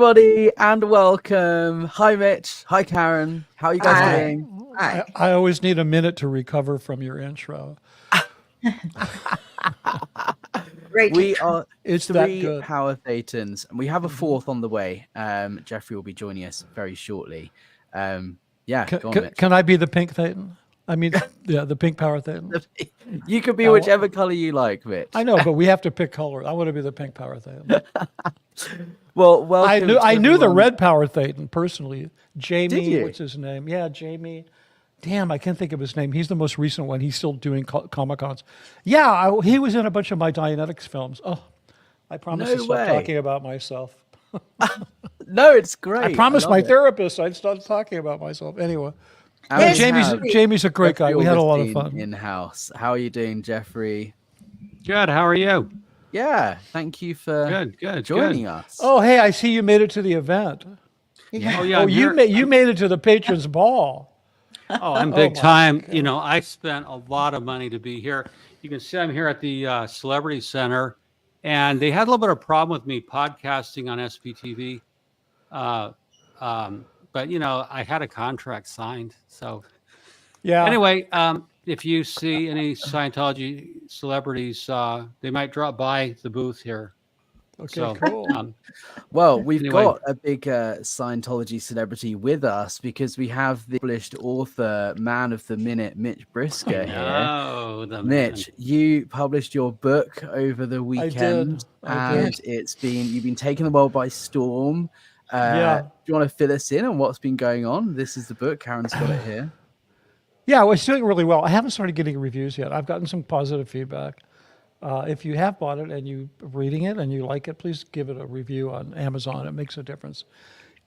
everybody, and welcome. Hi, Mitch. Hi, Karen. How are you guys doing? I always need a minute to recover from your intro. We are It's that three good. power thetans, and we have a fourth on the way. Jeffrey will be joining us very shortly. Yeah, go on, Mitch. Can I be the pink thetan? I mean, yeah, the pink power thetan. You could be whichever color you like, Mitch. I know, but we have to pick color. I want to be the pink power thetan. Well, welcome. I knew the red power thetan personally. Jamie, Did you? what's his name? Yeah, Jamie. Damn, I can't think of his name. He's the most recent one. He's still doing Comic-Cons. Yeah, he was in a bunch of my Dianetics films. Oh, I promise to stop talking about myself. No, it's great. I promised my therapist I'd stop talking about myself. Anyway. Jamie's a great guy. We had a lot of fun. In-house. How are you doing, Jeffrey? Good. How are you? Yeah, thank you for joining us. Oh, hey, I see you made it to the event. Yeah. Oh, yeah. You made it to the patrons ball. Oh, I'm big time. God. You know, I spent a lot of money to be here. You can see I'm here at the Celebrity Center, and they had a little bit of problem with me podcasting on SPTV. But, you know, I had a contract signed. So, yeah. Anyway, if you see any Scientology celebrities, they might drop by the booth here. Okay, so, cool. Well, we've got a big Scientology celebrity with us because we have the published author, man of the minute, Mitch Brisker here. Mitch, you published your book over the weekend, and you've been taking the world by storm. Do you want to fill us in on what's been going on? This is the book. Karen's got it here. Yeah, well, it's doing really well. I haven't started getting reviews yet. I've gotten some positive feedback. If you have bought it and you're reading it and you like it, please give it a review on Amazon. It makes a difference.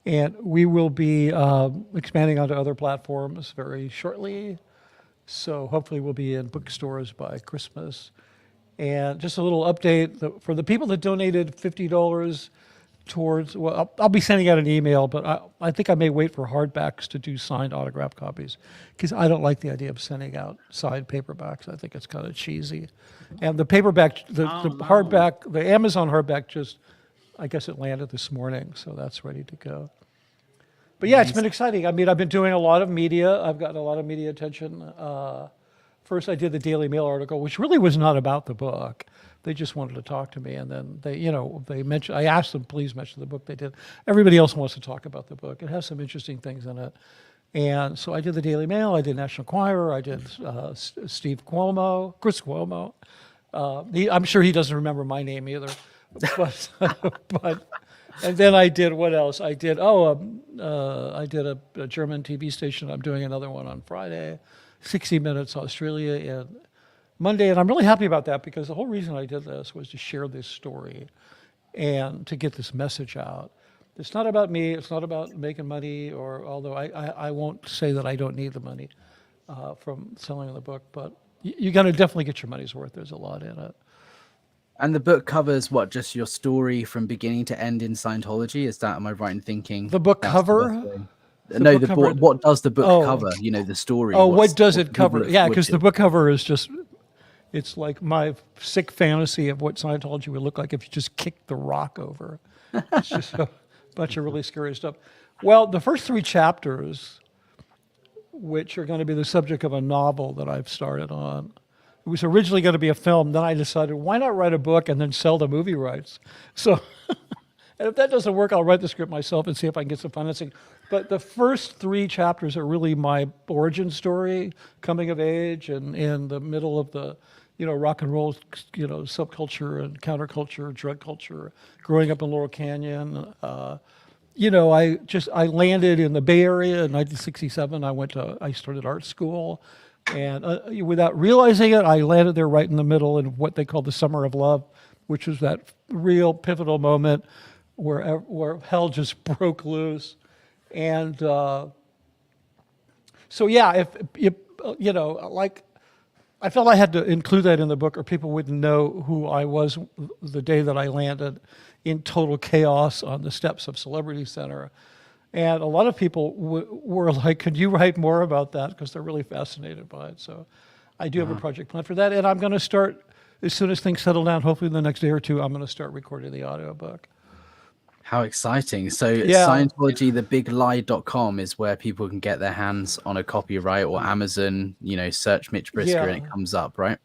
And we will be expanding onto other platforms very shortly. So hopefully we'll be in bookstores by Christmas. And just a little update, for the people that donated $50 towards, well, I'll be sending out an email, but I think I may wait for hardbacks to do signed autograph copies because I don't like the idea of sending out signed paperbacks. I think it's kind of cheesy. And the paperback, the hardback, the Amazon hardback I guess it landed this morning, so that's ready to go. But yeah, it's been exciting. I mean, I've been doing a lot of media. I've gotten a lot of media attention. First, I did the Daily Mail article, which really was not about the book. They just wanted to talk to me, and then they mentioned. I asked them, please mention the book. They did. Everybody else wants to talk about the book. It has some interesting things in it, and so I did the Daily Mail. I did National Enquirer. I did Chris Cuomo. I'm sure he doesn't remember my name either, but and then I did what else? I did I did a German TV station. I'm doing another one on Friday, 60 Minutes Australia, and Monday, and I'm really happy about that because the whole reason I did this was to share this story and to get this message out. It's not about me. It's not about making money, although I won't say that I don't need the money from selling the book, but you're going to definitely get your money's worth. There's a lot in it. And the book covers what? Just your story from beginning to end in Scientology? Is that, am I right in thinking? The book cover? What does the book cover? You know, the story. Oh, what does it cover? Yeah, because the book cover is just... It's like my sick fantasy of what Scientology would look like if you just kicked the rock over. It's just a bunch of really scary stuff. Well, the first 3 chapters, which are going to be the subject of a novel that I've started on, it was originally going to be a film. Then I decided, why not write a book and then sell the movie rights? So, and if that doesn't work, I'll write the script myself and see if I can get some financing. But the first 3 chapters are really my origin story, coming of age, and in the middle of the rock and roll, subculture and counterculture, drug culture, growing up in Laurel Canyon. I landed in the Bay Area in 1967. I started art school, and without realizing it, I landed there right in the middle in what they call the Summer of Love, which was that real pivotal moment where hell just broke loose. And so, yeah, I felt I had to include that in the book or people wouldn't know who I was the day that I landed in total chaos on the steps of Celebrity Center. And a lot of people were like, could you write more about that? Because they're really fascinated by it. So I do have a project plan for that. And I'm going to start, as soon as things settle down, hopefully in the next day or two, I'm going to start recording the audiobook. How exciting. So Yeah. Scientology, thebiglie.com is where people can get their hands on a copy, right? Or Amazon, search Mitch Brisker and it comes up, right?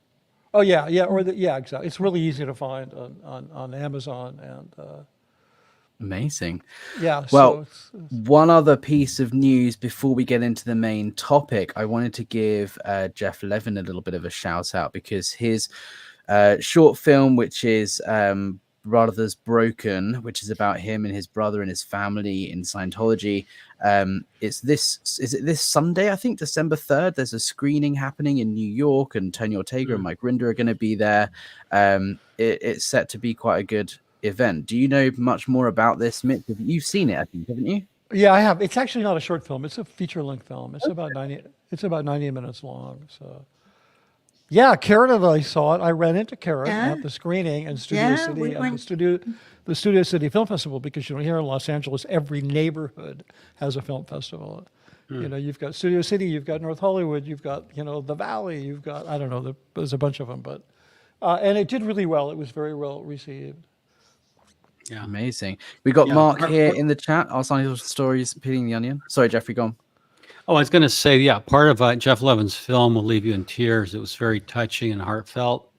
Oh yeah, exactly. It's really easy to find on Amazon and Amazing. yeah. Well, So one other piece of news before we get into the main topic, I wanted to give Jeff Levin a little bit of a shout out because his short film, which is Brothers Broken, which is about him and his brother and his family in Scientology. Is it this Sunday? I think December 3rd. There's a screening happening in New York, and Tony Ortega and Mike Rinder are going to be there. It's set to be quite a good event. Do you know much more about this, Mitch? You've seen it, I think, haven't you? yeah, I have. It's actually not a short film. It's a feature-length film. It's about 90. It's about 90 minutes long. So. Yeah, Karen and I saw it. I ran into Karen at the screening in Studio City at the Studio City Film Festival because here in Los Angeles, every neighborhood has a film festival. You've got Studio City, you've got North Hollywood, you've got the Valley, you've got I don't know, there's a bunch of them, but and it did really well. It was very well received. Yeah, amazing. We got Mark here in the chat. Our Scientology stories peeling the onion. Sorry, Jeffrey, go on. Oh, I was going to say, yeah, part of Jeff Levin's film will leave you in tears. It was very touching and heartfelt,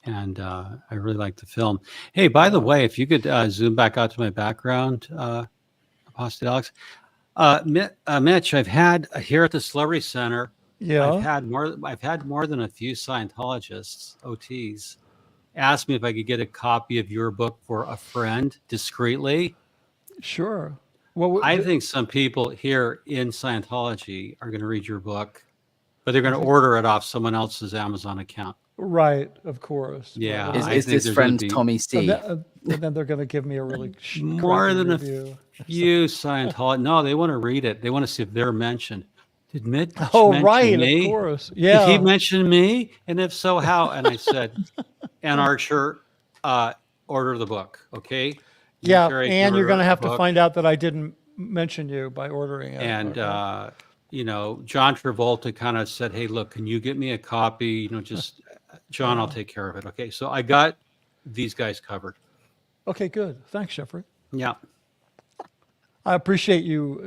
and I really liked the film. Hey, by the way, if you could zoom back out to my background, Apostate Alex. Mitch, I've had here at the Celebrity Center. Yeah, I've had more than a few Scientologists, OTs, ask me if I could get a copy of your book for a friend discreetly. Sure. Well, I think some people here in Scientology are going to read your book, but they're going to order it off someone else's Amazon account. Right, of course. Yeah. Is this friend Tommy C? And then they're going to give me a really more than review. A few Scientology. No, they want to read it. They want to see if they're mentioned. Did Mitch mention me? Of course. Yeah. Did he mention me? And if so, how? And I said, and Archer, order the book, okay? Yeah, and you're going to have to find out that I didn't mention you by ordering it. And, John Travolta kind of said, hey, look, can you get me a copy? Just, John, I'll take care of it. Okay, so I got these guys covered. Okay, good. Thanks, Jeffrey. Yeah. I appreciate you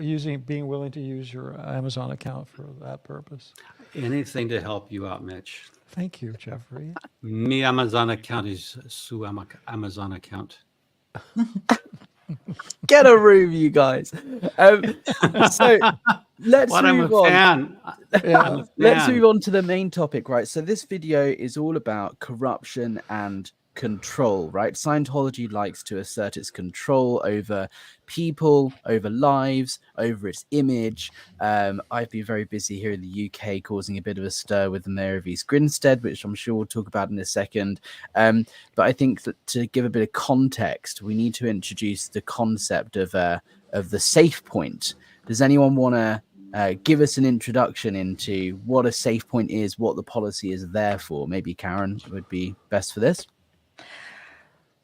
being willing to use your Amazon account for that purpose. Anything to help you out, Mitch. Thank you, Jeffrey. My Amazon account is su Amazon account. Get a room, you guys. So let's move on. Let's move on to the main topic, right? So this video is all about corruption and control, right? Scientology likes to assert its control over people, over lives, over its image. I've been very busy here in the UK causing a bit of a stir with the mayor of East Grinstead, which I'm sure we'll talk about in a second. But I think that to give a bit of context, we need to introduce the concept of the safe point. Does anyone want to give us an introduction into what a safe point is, what the policy is there for? Maybe Karen would be best for this.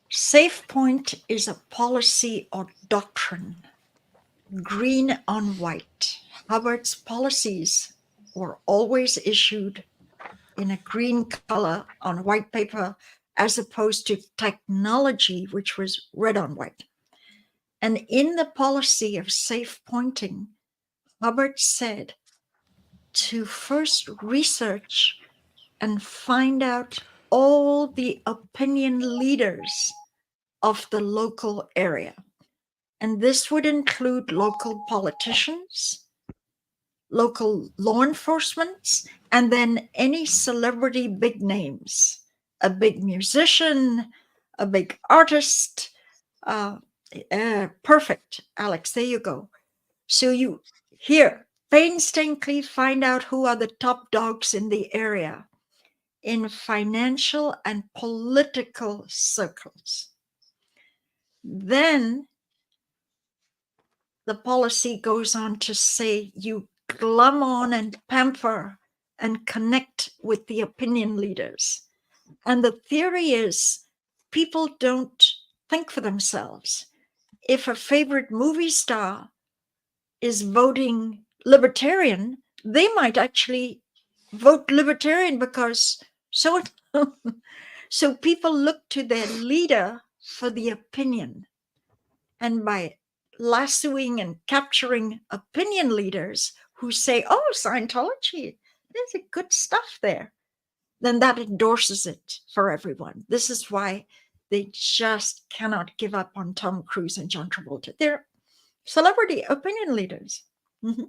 Safe point is a policy or doctrine, green on white. Hubbard's policies were always issued in a green color on white paper, as opposed to technology, which was red on white. And in the policy of safe pointing, Hubbard said to first research and find out all the opinion leaders of the local area. And this would include local politicians, local law enforcement, and then any celebrity big names, a big musician, a big artist. Perfect, Alex, there you go. So you here painstakingly find out who are the top dogs in the area in financial and political circles. Then the policy goes on to say you glom on and pamper and connect with the opinion leaders. And the theory is people don't think for themselves. If a favorite movie star is voting libertarian, they might actually vote libertarian because so people look to their leader for the opinion. and by lassoing and capturing opinion leaders who say, oh, Scientology, there's a good stuff there, then that endorses it for everyone. This is why they just cannot give up on Tom Cruise and John Travolta. They're celebrity opinion leaders. Mm-hmm.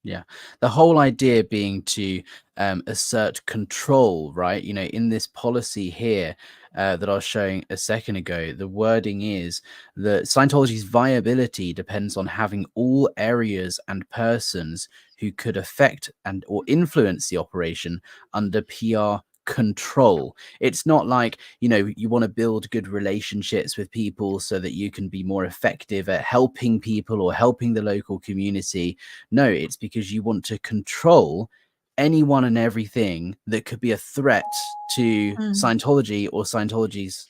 Yeah. The whole idea being to assert control, right? You know, in this policy here that I was showing a second ago, the wording is that Scientology's viability depends on having all areas and persons who could affect and or influence the operation under PR control. It's not like, you know, you want to build good relationships with people so that you can be more effective at helping people or helping the local community. No, it's because you want to control anyone and everything that could be a threat to Scientology or Scientology's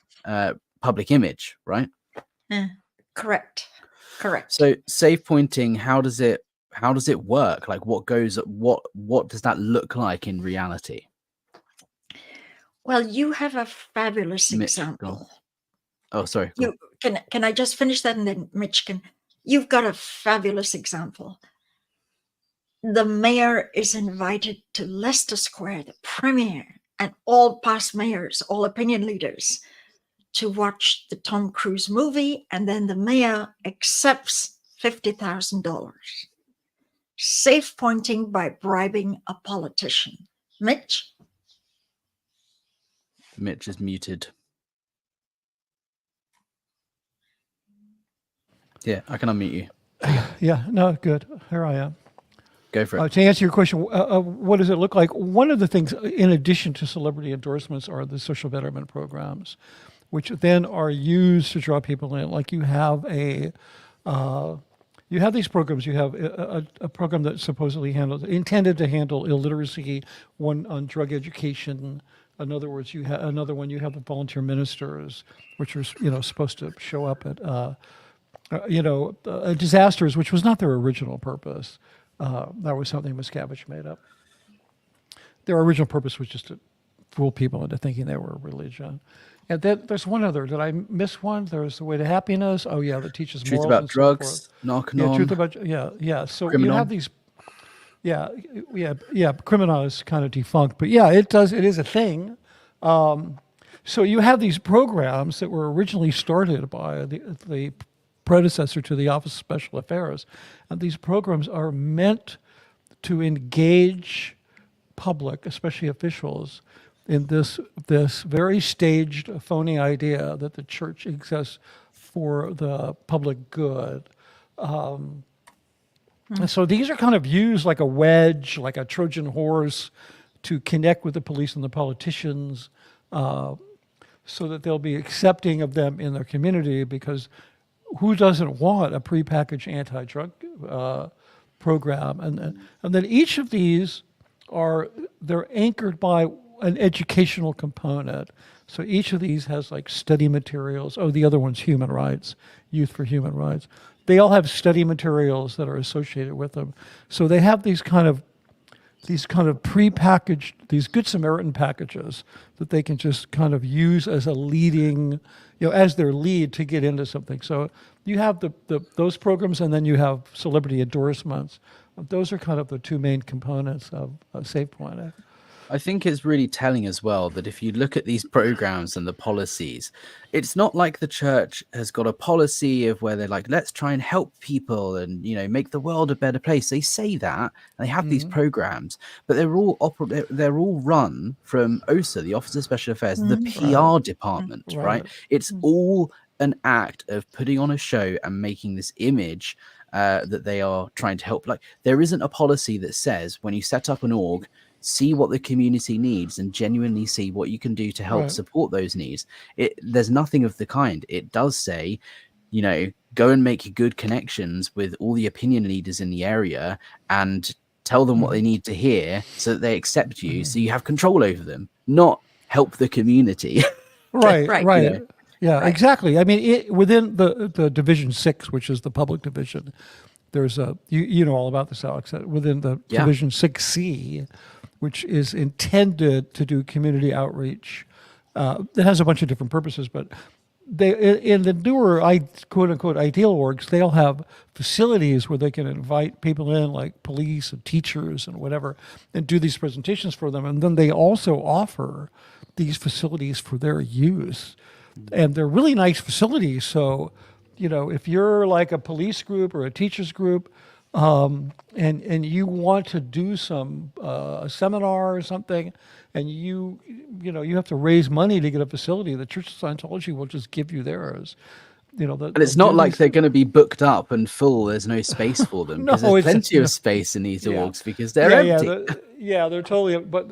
public image, right? Correct. So safe pointing, how does it work? Like what does that look like in reality? Well, you have a fabulous example. Oh, sorry. Can I just finish that, and then Mitch can? You've got a fabulous example. The mayor is invited to Leicester Square, the premier, and all past mayors, all opinion leaders, to watch the Tom Cruise movie, and then the mayor accepts $50,000. Safe pointing by bribing a politician. Mitch? Mitch is muted. Yeah, I can unmute you. Yeah, no, good. Here I am. Go for it. To answer your question, what does it look like? One of the things, in addition to celebrity endorsements, are the social betterment programs, which then are used to draw people in. Like you have these programs. You have a program that supposedly intended to handle illiteracy, one on drug education. In other words, you have another one. You have the volunteer ministers, which are supposed to show up at disasters, which was not their original purpose. That was something Miscavige made up. Their original purpose was just to fool people into thinking they were a religion. And then there's one other. Did I miss one? There's the Way to Happiness. Oh yeah, that teaches truth morals about and drugs, so forth. knocking on. Truth about So Criminal. you have these. Yeah. Criminal is kind of defunct, but yeah, it is a thing. So you have these programs that were originally started by the predecessor to the Office of Special Affairs, and these programs are meant to engage public, especially officials, in this very staged, phony idea that the church exists for the public good. And so these are kind of used like a wedge, like a Trojan horse, to connect with the police and the politicians, so that they'll be accepting of them in their community, because who doesn't want a prepackaged anti-drug program? And then each of these they're anchored by an educational component. So each of these has like study materials. Oh, the other one's human rights, Youth for Human Rights. They all have study materials that are associated with them. So they have these kind of prepackaged, these Good Samaritan packages that they can just kind of use as a leading, as their lead to get into something. So you have those programs, and then you have celebrity endorsements. Those are kind of the two main components of SafePoint. I think it's really telling as well that if you look at these programs and the policies, it's not like the church has got a policy of where they're like, let's try and help people and, make the world a better place. They say that, and they have these programs, but they're all run from OSA, the Office of Special Affairs, the PR department, right? It's all an act of putting on a show and making this image that they are trying to help. Like, there isn't a policy that says when you set up an org, see what the community needs and genuinely see what you can do to help support those needs. There's nothing of the kind. It does say, go and make good connections with all the opinion leaders in the area and tell them what they need to hear so that they accept you, so you have control over them, not help the community. Right. Yeah, exactly. I mean, within the Division 6, which is the public division, there's you know all about this, Alex, within the Division 6C, which is intended to do community outreach. It has a bunch of different purposes, but in the newer quote unquote ideal orgs, they'll have facilities where they can invite people in, like police and teachers and whatever, and do these presentations for them. And then they also offer these facilities for their use, and they're really nice facilities. So, if you're like a police group or a teachers group, and you want to do some a seminar or something, and you have to raise money to get a facility, the Church of Scientology will just give you theirs. And it's not like they're going to be booked up and full. There's no space for them, because there's plenty of space in these orgs, because they're empty. They're totally. But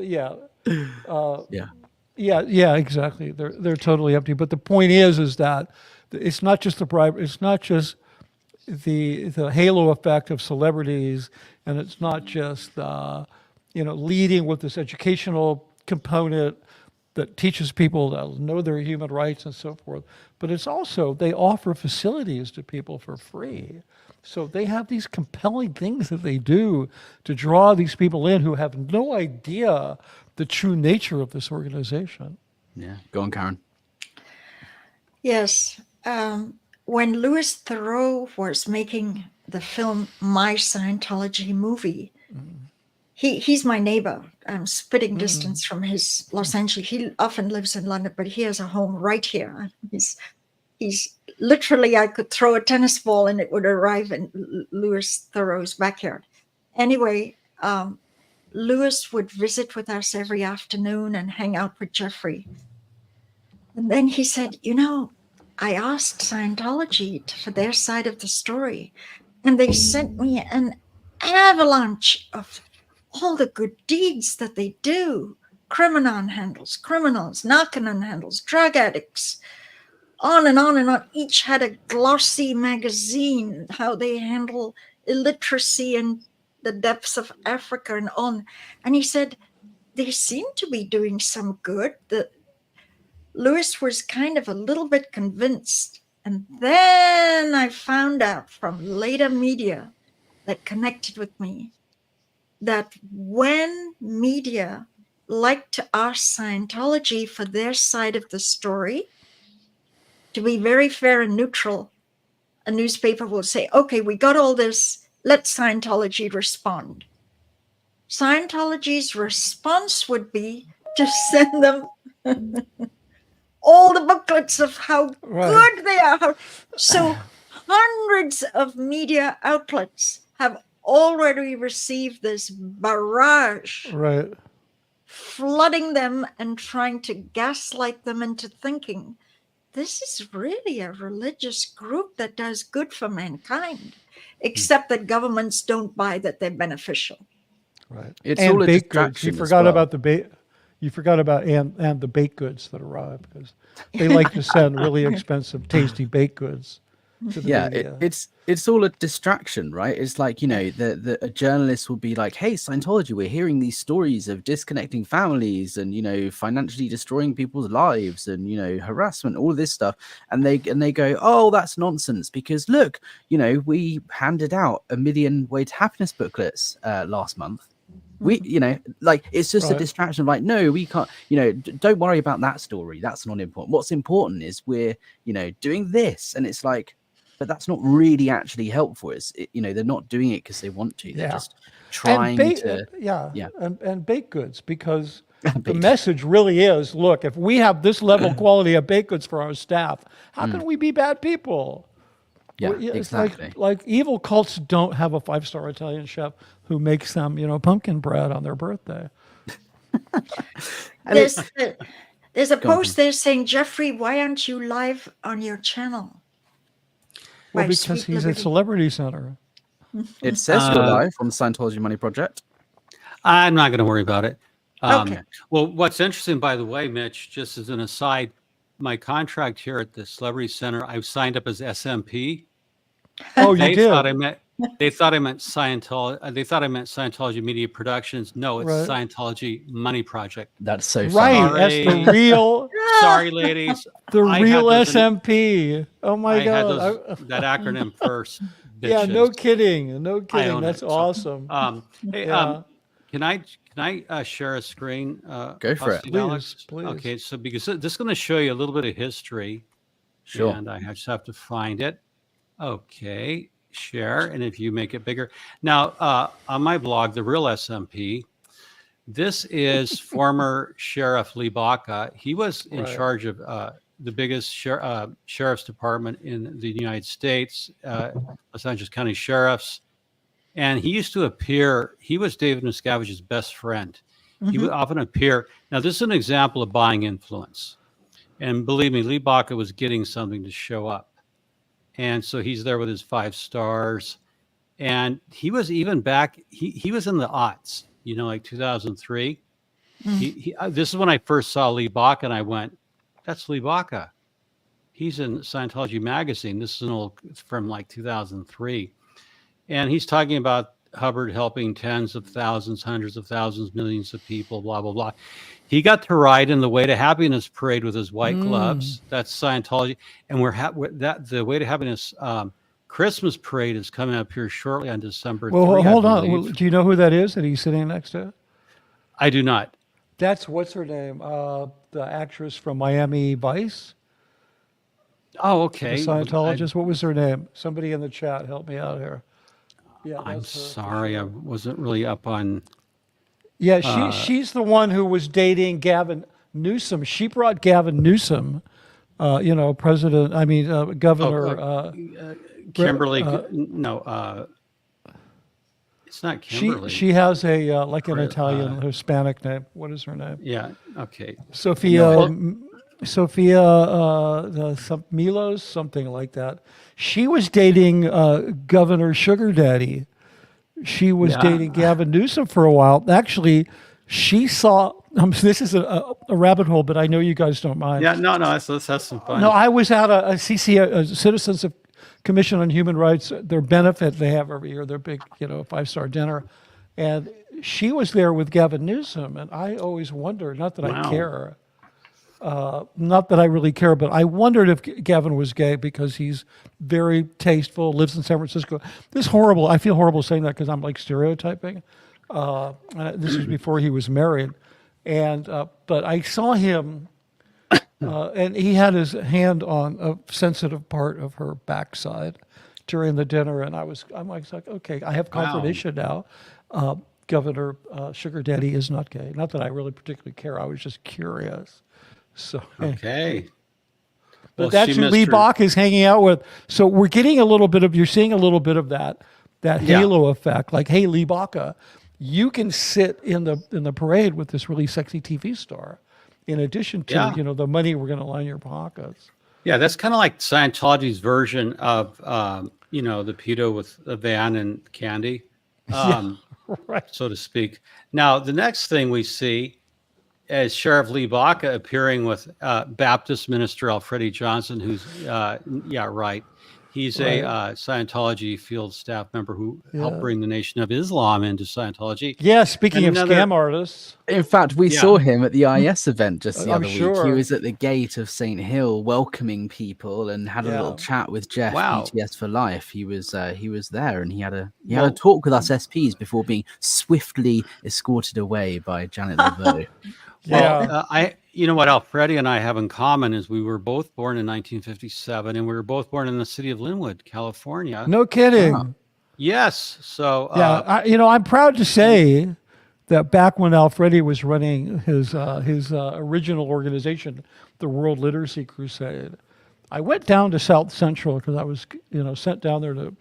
exactly. They're totally empty. But the point is that it's not just the bribe. It's not just the halo effect of celebrities, and it's not just leading with this educational component that teaches people to know their human rights and so forth, but it's also they offer facilities to people for free. So they have these compelling things that they do to draw these people in who have no idea the true nature of this organization. Yeah, go on, Karen. Yes. When Louis Theroux was making the film My Scientology Movie, he's my neighbor. I'm spitting distance from his Los Angeles. He often lives in London, but he has a home right here. He's literally, I could throw a tennis ball and it would arrive in Louis Theroux's backyard. Anyway, Louis would visit with us every afternoon and hang out with Jeffrey. And then he said, I asked Scientology for their side of the story, and they sent me an avalanche of all the good deeds that they do. Criminals, narconon handles, drug addicts, on and on and on. Each had a glossy magazine, how they handle illiteracy in the depths of Africa and on. And he said, they seem to be doing some good. Louis was kind of a little bit convinced. And then I found out from later media that connected with me that when media like to ask Scientology for their side of the story, to be very fair and neutral, a newspaper will say, okay, we got all this, let Scientology respond. Scientology's response would be to send them all the booklets of how good they are. So hundreds of media outlets have already received this barrage, flooding them and trying to gaslight them into thinking this is really a religious group that does good for mankind, except that governments don't buy that they're beneficial. Right. It's all a distraction. You forgot about the You forgot about and the baked goods that arrive, because they like to send really expensive, tasty baked goods to the media. It's all a distraction, right? It's like, a journalist will be like, hey, Scientology, we're hearing these stories of disconnecting families and, financially destroying people's lives and, harassment, all this stuff. And they go, oh, that's nonsense, because look, we handed out 1 million Way to Happiness booklets last month. We, it's just a distraction. Like, no, we can't, don't worry about that story. That's not important. What's important is we're, doing this. And it's like, but that's not really actually helpful. They're not doing it because they want to. They're just trying to. And baked goods, because the message really is, look, if we have this level quality of baked goods for our staff, how can we be bad people? Yeah, it's exactly. Like evil cults don't have a 5-star Italian chef who makes them, pumpkin bread on their birthday. There's a post there saying, Jeffrey, why aren't you live on your channel? Well, because he's at Celebrity Center. It says you're live from the Scientology Money Project. I'm not going to worry about it. Okay. Well, what's interesting, by the way, Mitch, just as an aside, my contract here at the Celebrity Center, I've signed up as SMP. Oh, you did? They thought I meant Scientology. They thought I meant Scientology Media Productions. No, it's Scientology Money Project. That's so funny. Sorry. That's the real. Sorry, ladies. The real SMP. Oh my God! I had that acronym first. Bitches. Yeah, no kidding. No kidding. That's awesome. Hey, can I share a screen? Go for it, please. Okay, so because this is going to show you a little bit of history Sure. And I just have to find it. Okay, share. And if you make it bigger. Now, on my blog, The Real SMP, this is former Sheriff Lee Baca. He was in charge of the biggest sheriff's department in the United States, Los Angeles County Sheriffs. And he used to appear, he was David Miscavige's best friend. He would often appear. Now, this is an example of buying influence. And believe me, Lee Baca was getting something to show up. And so he's there with his 5 stars. And he was even back, he was in the aughts, like 2003. This is when I first saw Lee Baca, and I went, that's Lee Baca. He's in Scientology magazine. This is from like 2003. And he's talking about Hubbard helping tens of thousands, hundreds of thousands, millions of people, blah, blah, blah. He got to ride in the Way to Happiness parade with his white gloves. That's Scientology. And the Way to Happiness Christmas parade is coming up here shortly on December 3rd. Well, hold on. Well, do you know who that is that he's sitting next to? I do not. That's, what's her name? The actress from Miami Vice? Oh, okay. The Scientologist. What was her name? Somebody in the chat, help me out here. Yeah, I'm sorry, I wasn't really up on. Yeah, she's the one who was dating Gavin Newsom. She brought Gavin Newsom, Governor. Kimberly. No, it's not Kimberly. She has a like an Italian Hispanic name. What is her name? Yeah. Okay. Sophia Milos, something like that. She was dating Governor Sugar Daddy. She was dating Gavin Newsom for a while. Actually, she saw. This is a rabbit hole, but I know you guys don't mind. Yeah, no. Let's have some fun. No, I was at a Citizens Commission on Human Rights. Their benefit they have every year. Their big, 5-star dinner, and she was there with Gavin Newsom. And I always wondered, not that I care. Not that I really care, but I wondered if Gavin was gay because he's very tasteful, lives in San Francisco. This is horrible. I feel horrible saying that because I'm like stereotyping. This was before he was married. And but I saw him, and he had his hand on a sensitive part of her backside during the dinner. And I'm like, okay, I have confirmation now. Governor Sugar Daddy is not gay. Not that I really particularly care. I was just curious. So okay, but that's who Lee Baca is hanging out with. So we're getting you're seeing a little bit of that halo effect. Like, hey, Lee Baca, you can sit in the parade with this really sexy TV star, in addition to the money we're going to line your pockets. Yeah, that's kind of like Scientology's version of the pedo with a van and candy, right, so to speak. Now the next thing we see as Sheriff Lee Baca appearing with Baptist minister Alfredi Johnson, who's, he's a Scientology field staff member who helped bring the Nation of Islam into Scientology. Yeah, speaking of scam artists. In fact, we saw him at the IS event just the other week. Sure. He was at the gate of St. Hill welcoming people and had a little chat with Jeff, BTS for Life. He was there, and he had a talk with us SPs before being swiftly escorted away by Janet Laveau. Well, what Alfredi and I have in common is we were both born in 1957, and we were both born in the city of Linwood, California. No kidding. Yes. So I'm proud to say that back when Alfredi was running his original organization, the World Literacy Crusade, I went down to South Central because I was sent down there to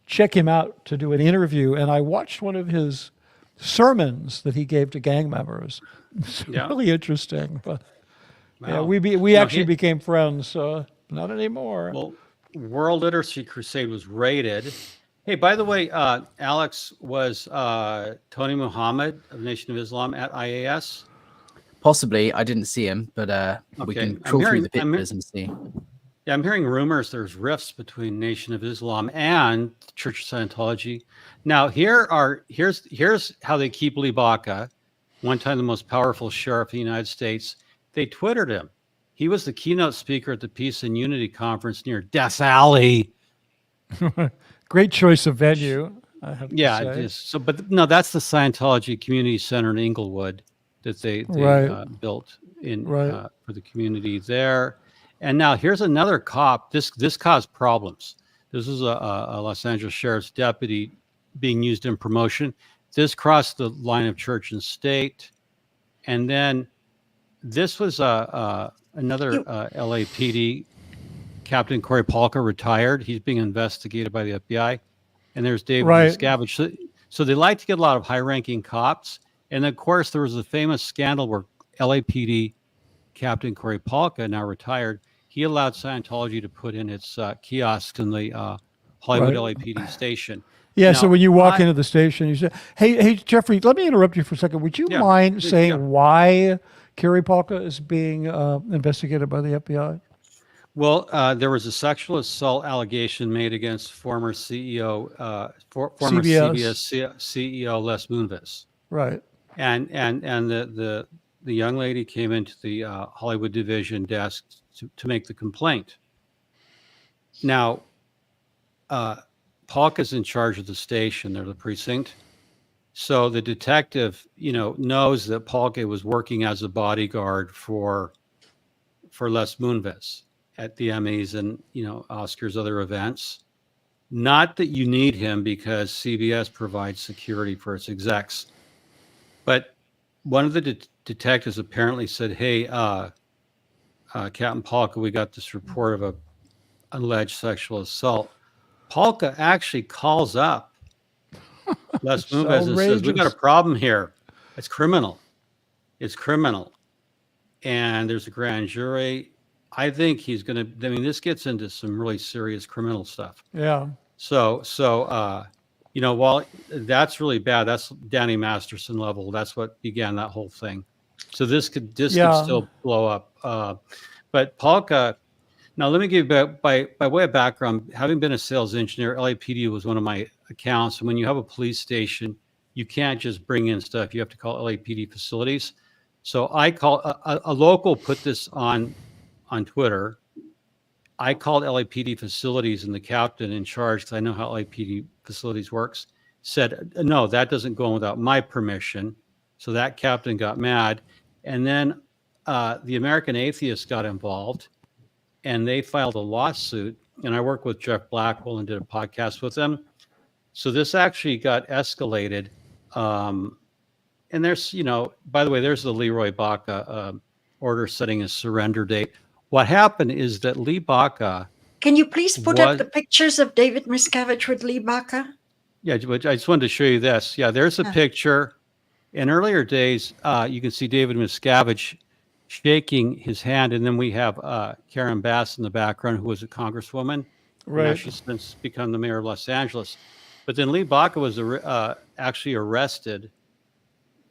check him out to do an interview, and I watched one of his sermons that he gave to gang members. It's really interesting, but we actually became friends. Not anymore. Well, World Literacy Crusade was raided. Hey, by the way, Alex, was Tony Muhammad of Nation of Islam at IAS? Possibly. I didn't see him, but we can trawl through the pictures and see. Yeah, I'm hearing rumors there's rifts between Nation of Islam and Church of Scientology. Now, here's how they keep Lee Baca, one time the most powerful sheriff in the United States. They Twittered him. He was the keynote speaker at the Peace and Unity Conference near Death Alley. Great choice of venue. I have to say. It is. So, but no, that's the Scientology Community Center in Inglewood that they built in for the community there. And now here's another cop. This caused problems. This is a Los Angeles sheriff's deputy being used in promotion. This crossed the line of church and state. And then this was another LAPD Captain Corey Polka, retired. He's being investigated by the FBI. And there's David Miscavige. So they like to get a lot of high-ranking cops. And of course, there was a famous scandal where LAPD Captain Corey Polka, now retired, he allowed Scientology to put in its kiosks in the Hollywood LAPD station. Yeah, now, so when you walk into the station, you say, hey, Jeffrey, let me interrupt you for a second. Would you mind saying why Corey Polka is being investigated by the FBI? Well, there was a sexual assault allegation made against former CEO, former CBS CEO Les Moonves. Right. And the young lady came into the Hollywood division desk to make the complaint. Now, Polka's in charge of the station, they're the precinct. So the detective, knows that Polka was working as a bodyguard for Les Moonves at the Emmys and, Oscars, other events. Not that you need him because CBS provides security for its execs. But one of the detectives apparently said, hey, Captain Polka, we got this report of a alleged sexual assault. Polka actually calls up Les Moonves and says, we got a problem here. It's criminal. And there's a grand jury. I think he's going to, this gets into some really serious criminal stuff. Yeah. So, while that's really bad, that's Danny Masterson level. That's what began that whole thing. So this could still blow up. But Polka, now let me give you by way of background, having been a sales engineer, LAPD was one of my accounts. And when you have a police station, you can't just bring in stuff. You have to call LAPD facilities. So I call a local put this on Twitter. I called LAPD facilities, and the captain in charge, because I know how LAPD facilities works, said, no, that doesn't go on without my permission. So that captain got mad. And then the American Atheists got involved, and they filed a lawsuit. And I worked with Jeff Blackwell and did a podcast with them. So this actually got escalated. And there's, by the way, there's the Leroy Baca order setting a surrender date. What happened is that Lee Baca. Can you please put up the pictures of David Miscavige with Lee Baca? Yeah, but I just wanted to show you this. Yeah, there's a picture. In earlier days, you can see David Miscavige shaking his hand, and then we have Karen Bass in the background, who was a congresswoman. Right. Now she's since become the mayor of Los Angeles. But then Lee Baca was actually arrested,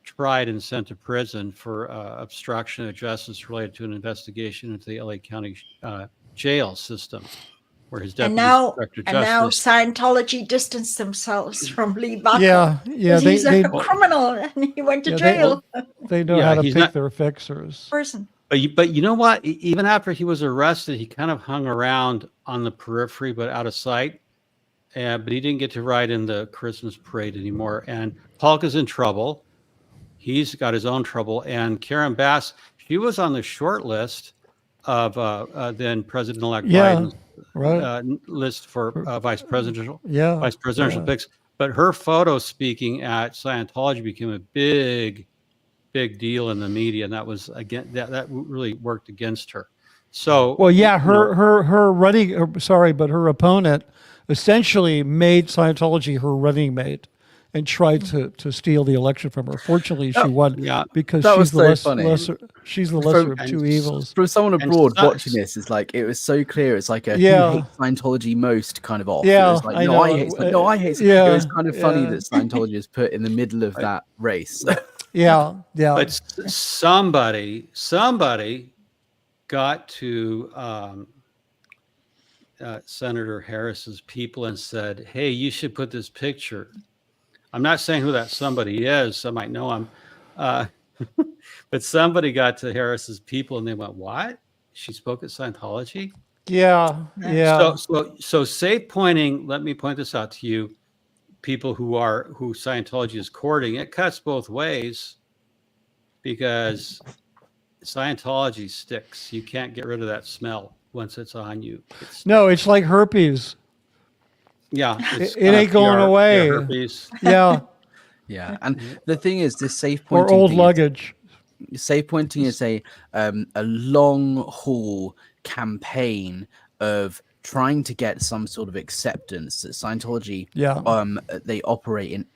tried, and sent to prison for obstruction of justice related to an investigation into the LA County jail system, where his deputy inspector justice. And now Scientology distanced themselves from Lee Baca. Yeah, he's a criminal, and he went to jail. They know how to pick their fixers. But you know what? Even after he was arrested, he kind of hung around on the periphery, but out of sight. But he didn't get to ride in the Christmas parade anymore. And Polka's in trouble. He's got his own trouble. And Karen Bass, she was on the short list of then President-elect Biden's list for vice presidential picks. But her photo speaking at Scientology became a big deal in the media, and that was that really worked against her. So her running. Sorry, but her opponent essentially made Scientology her running mate and tried to steal the election from her. Fortunately, she won because she's the lesser of two evils. From someone abroad watching this, it's like it was so clear. It's like who hates Scientology most kind of off. Yeah, it was like, I hate. Yeah, it was kind of funny that Scientology is put in the middle of that race. Yeah. But somebody got to Senator Harris's people and said, "Hey, you should put this picture." I'm not saying who that somebody is. Some might know him. But somebody got to Harris's people and they went, "What? She spoke at Scientology?" Yeah. So safe pointing, let me point this out to you, people who Scientology is courting. It cuts both ways because Scientology sticks. You can't get rid of that smell. once it's on you. No, it's like herpes. Yeah, it ain't going away. Herpes. Yeah. Yeah, and the thing is, this safe Or pointing old thing luggage. safe pointing is a long haul campaign of trying to get some sort of acceptance that Scientology they operate in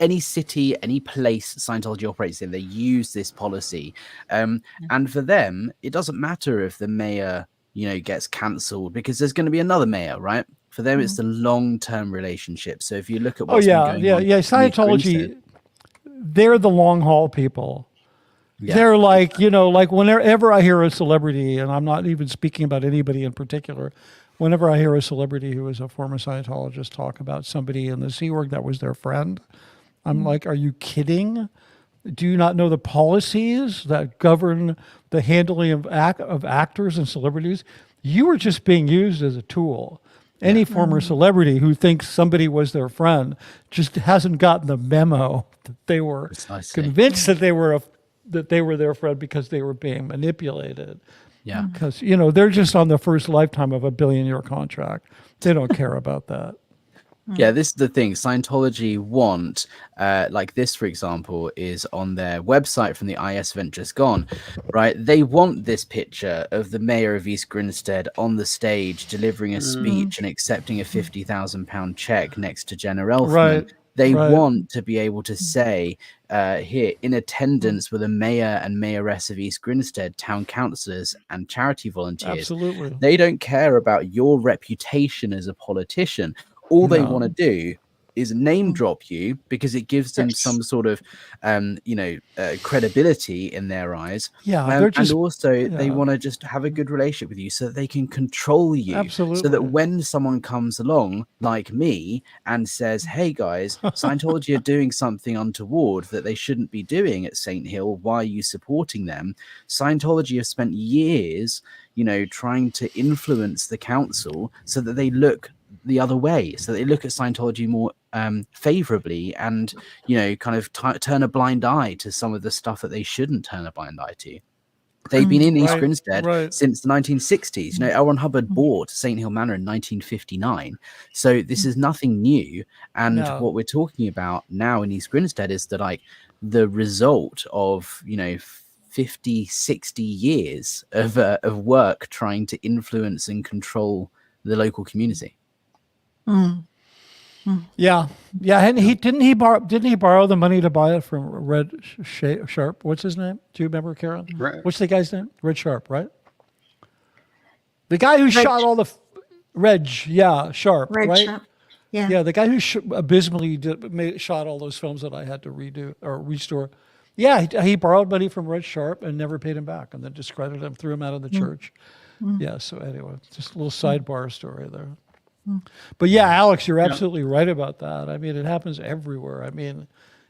any city, any place Scientology operates in. They use this policy, and for them it doesn't matter if the mayor gets cancelled, because there's going to be another mayor, right? For them it's the long-term relationship. So if you look at what's been going on, Scientology, they're the long haul people. They're like, like whenever I hear a celebrity, and I'm not even speaking about anybody in particular, whenever I hear a celebrity who is a former Scientologist talk about somebody in the Sea Org that was their friend, I'm like, are you kidding? Do you not know the policies that govern the handling of actors and celebrities? You were just being used as a tool. Any former celebrity who thinks somebody was their friend just hasn't gotten the memo that they were convinced that they were their friend because they were being manipulated. Yeah. Because, they're just on the first lifetime of a billion-year contract. They don't care about that. Yeah, this is the thing. Scientology want, like this, for example, is on their website from the IS event just gone, right? They want this picture of the mayor of East Grinstead on the stage delivering a speech and accepting a £50,000 check next to Jenna Elfman. Right. They want to be able to say, here, in attendance were the mayor and mayoress of East Grinstead, town councillors and charity volunteers. Absolutely. They don't care about your reputation as a politician. All they want to do is name drop you because it gives them some sort of, credibility in their eyes. Yeah, and also they want to just have a good relationship with you so that they can control you. Absolutely. So that when someone comes along like me and says, hey guys, Scientology are doing something untoward that they shouldn't be doing at St. Hill, why are you supporting them? Scientology have spent years, trying to influence the council so that they look the other way, so they look at Scientology more favorably and kind of turn a blind eye to some of the stuff that they shouldn't turn a blind eye to. They've been in East Grinstead since the 1960s. L. Ron Hubbard bought St. Hill Manor in 1959, so this is nothing new. And what we're talking about now in East Grinstead is that the result of 50, 60 years of work trying to influence and control the local community. Yeah, and didn't he borrow the money to buy it from Red Sharp? What's his name? Do you remember, Karen? Right. What's the guy's name? Red Sharp, right? The guy who shot all the Sharp, right? Sharp. Yeah, the guy who abysmally shot all those films that I had to redo or restore. Yeah, he borrowed money from Red Sharp and never paid him back, and then discredited him, threw him out of the church. Yeah. So anyway, just a little sidebar story there. But yeah, Alex, you're absolutely right about that. I mean, it happens everywhere. I mean,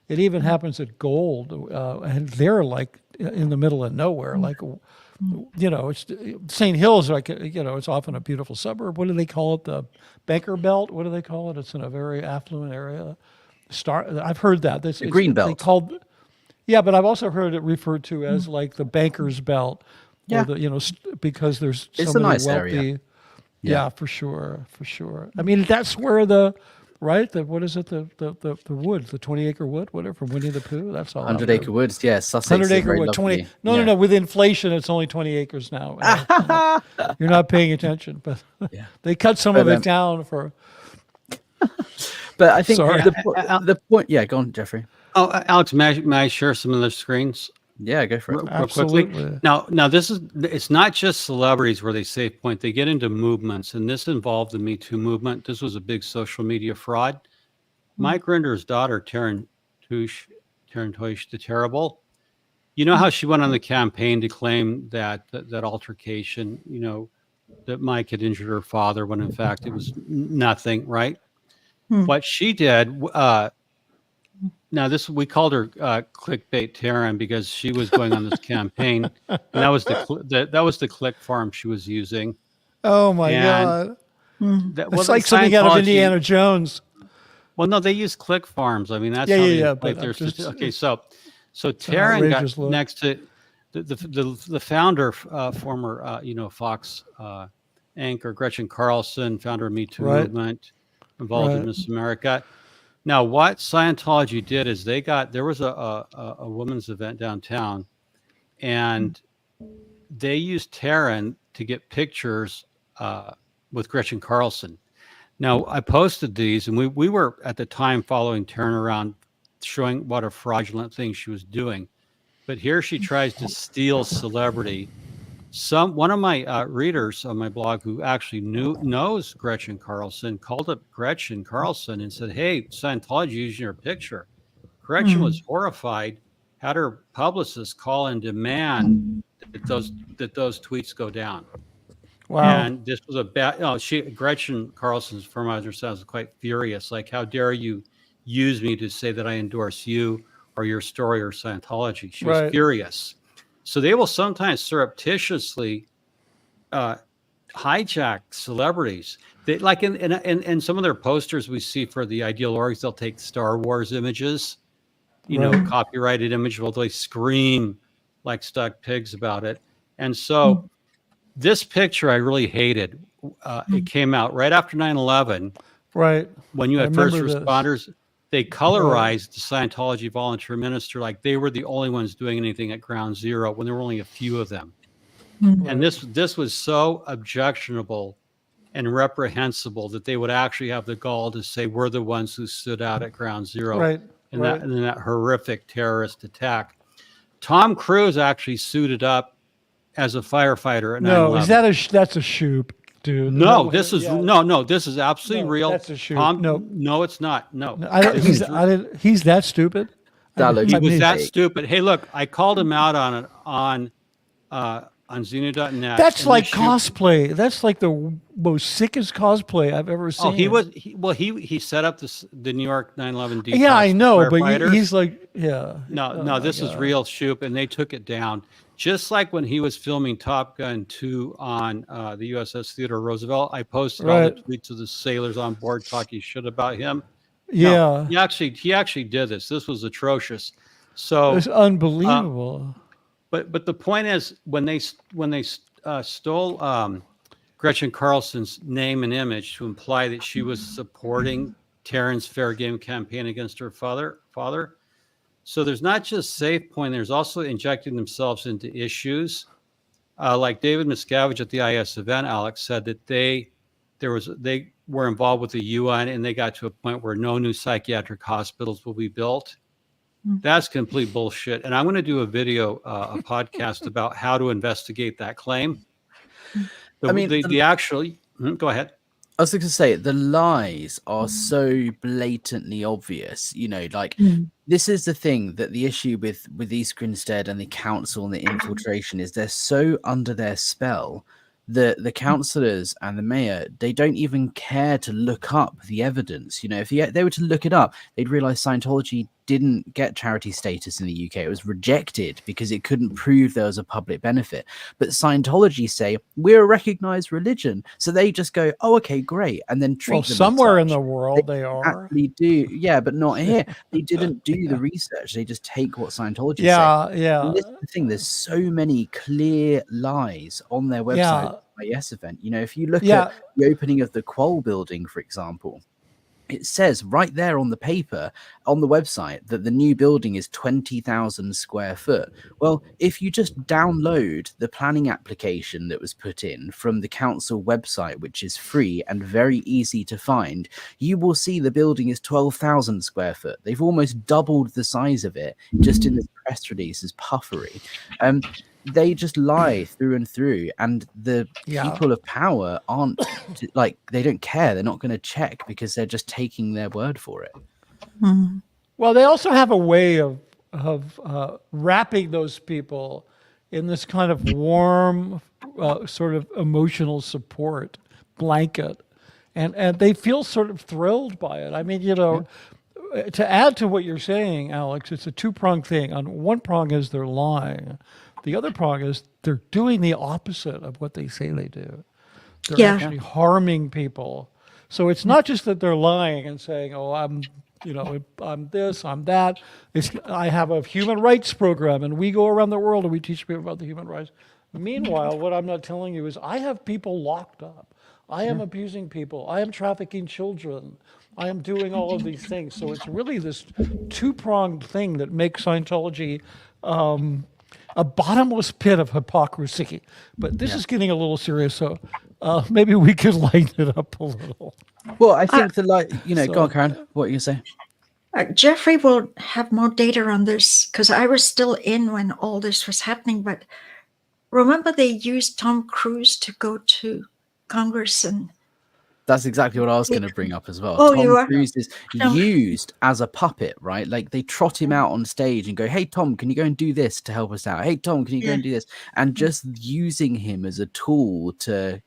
it even happens at Gold, and they're like in the middle of nowhere. Like, it's St. Hills. Like, it's often a beautiful suburb. What do they call it? The Banker Belt. What do they call it? It's in a very affluent area. I've heard that. The Green Belt. But I've also heard it referred to as like the Banker's Belt. Yeah. Or because there's so it's many a nice wealthy. Area. Yeah, for sure. I mean, that's where what is it? The wood, the 20-acre wood, whatever, from Winnie the Pooh. That's all. 100-acre woods, yeah. Sussex. 100-acre wood. 20. No. With inflation, it's only 20 acres now. You're not paying attention, but they cut some of it down for. But I think the point. Yeah, go on, Jeffrey. Oh, Alex, may I share some of the screens? Yeah, go for it. Real quickly. Now, it's not just celebrities where they safe point. They get into movements, and this involved the Me Too movement. This was a big social media fraud. Mike Rinder's daughter, Taryn Tosh, the Terrible. You know how she went on the campaign to claim that altercation, that Mike had injured her father when in fact it was nothing, right? What she did. Now, we called her clickbait Taryn because she was going on this campaign, and that was the click farm she was using. Oh my God! It's like something out of Indiana Jones. Well, no, they use click farms. I mean, that's okay. So Taryn got next to the founder, former Fox anchor Gretchen Carlson, founder of Me Too movement, involved in Miss America. Now, what Scientology did is there was a women's event downtown, and they used Taryn to get pictures with Gretchen Carlson. Now, I posted these, and we were at the time following Taryn around, showing what a fraudulent thing she was doing. But here she tries to steal celebrity. One of my readers on my blog who actually knows Gretchen Carlson called up Gretchen Carlson and said, "Hey, Scientology using your picture." Gretchen was horrified, had her publicist call and demand that those tweets go down. Wow. And this was a bad, Gretchen Carlson's firm, I understand, was quite furious. Like, how dare you use me to say that I endorse you or your story or Scientology? She was furious. So they will sometimes surreptitiously hijack celebrities. They, like in some of their posters we see for the ideal orgs, they'll take Star Wars images, copyrighted image, while they scream like stuck pigs about it. And so this picture I really hated. It came out right after 9/11. Right. When you had first responders, they colorized the Scientology volunteer minister like they were the only ones doing anything at ground zero when there were only a few of them. And this was so objectionable and reprehensible that they would actually have the gall to say we're the ones who stood out at ground zero in that horrific terrorist attack. Tom Cruise actually suited up as a firefighter at 9/11. No, that's a shoop, dude. No, this is this is absolutely real. That's a shoop. No, it's not. No, he's that stupid. He was that stupid. Hey, look, I called him out on it on Xenu.net. That's like cosplay. That's like the most sickest cosplay I've ever seen. Oh, he set up the New York 9/11 detox. Yeah, I know, but he's like, No, this is real shoop, and they took it down. Just like when he was filming Top Gun 2 on the USS Theodore Roosevelt, I posted all the tweets of the sailors on board talking shit about him. Yeah, no, he actually did this. This was atrocious. So it's unbelievable. But the point is, when they stole Gretchen Carlson's name and image to imply that she was supporting Taryn's fair game campaign against her father. So there's not just SafePoint, there's also injecting themselves into issues. Like David Miscavige at the IS event, Alex, said that they were involved with the UN and they got to a point where no new psychiatric hospitals will be built. That's complete bullshit. And I'm going to do a video, a podcast about how to investigate that claim. Go ahead. I was going to say the lies are so blatantly obvious, this is the thing that the issue with East Grinstead and the council and the infiltration is they're so under their spell that the councillors and the mayor, they don't even care to look up the evidence. If they were to look it up, they'd realize Scientology didn't get charity status in the UK. It was rejected because it couldn't prove there was a public benefit. But Scientology say, we're a recognized religion. So they just go, oh, okay, great. And then treat them somewhere in the world they are. Actually do. Yeah, but not here. They didn't do the research. They just take what Scientology say. Yeah. And this is the thing. There's so many clear lies on their website. Yes event. If you look at the opening of the Qual building, for example, it says right there on the paper on the website that the new building is 20,000 square foot. Well, if you just download the planning application that was put in from the council website, which is free and very easy to find, you will see the building is 12,000 square foot. They've almost doubled the size of it just in this press release as puffery. They just lie through and through, and the people of power aren't they don't care. They're not going to check because they're just taking their word for it. Well, they also have a way of wrapping those people in this kind of warm sort of emotional support blanket, and they feel sort of thrilled by it. I mean, to add to what you're saying, Alex, it's a two-pronged thing. On one prong is they're lying. The other prong is they're doing the opposite of what they say they do. They're actually harming people. So it's not just that they're lying and saying, "Oh, I'm this, I'm that." I have a human rights program, and we go around the world and we teach people about the human rights. Meanwhile, what I'm not telling you is I have people locked up. I am abusing people. I am trafficking children. I am doing all of these things. So it's really this two-pronged thing that makes Scientology a bottomless pit of hypocrisy. But this is getting a little serious, so maybe we could lighten it up a little. Well, I think go on, Karen. What are you saying? Jeffrey will have more data on this because I was still in when all this was happening. But remember, they used Tom Cruise to go to Congress, and that's exactly what I was going to bring up as well. Oh, Tom Cruise is used as a puppet, right? Like they trot him out on stage and go, "Hey Tom, can you go and do this to help us out? Hey Tom, can you go and do this?" And just using him as a tool to,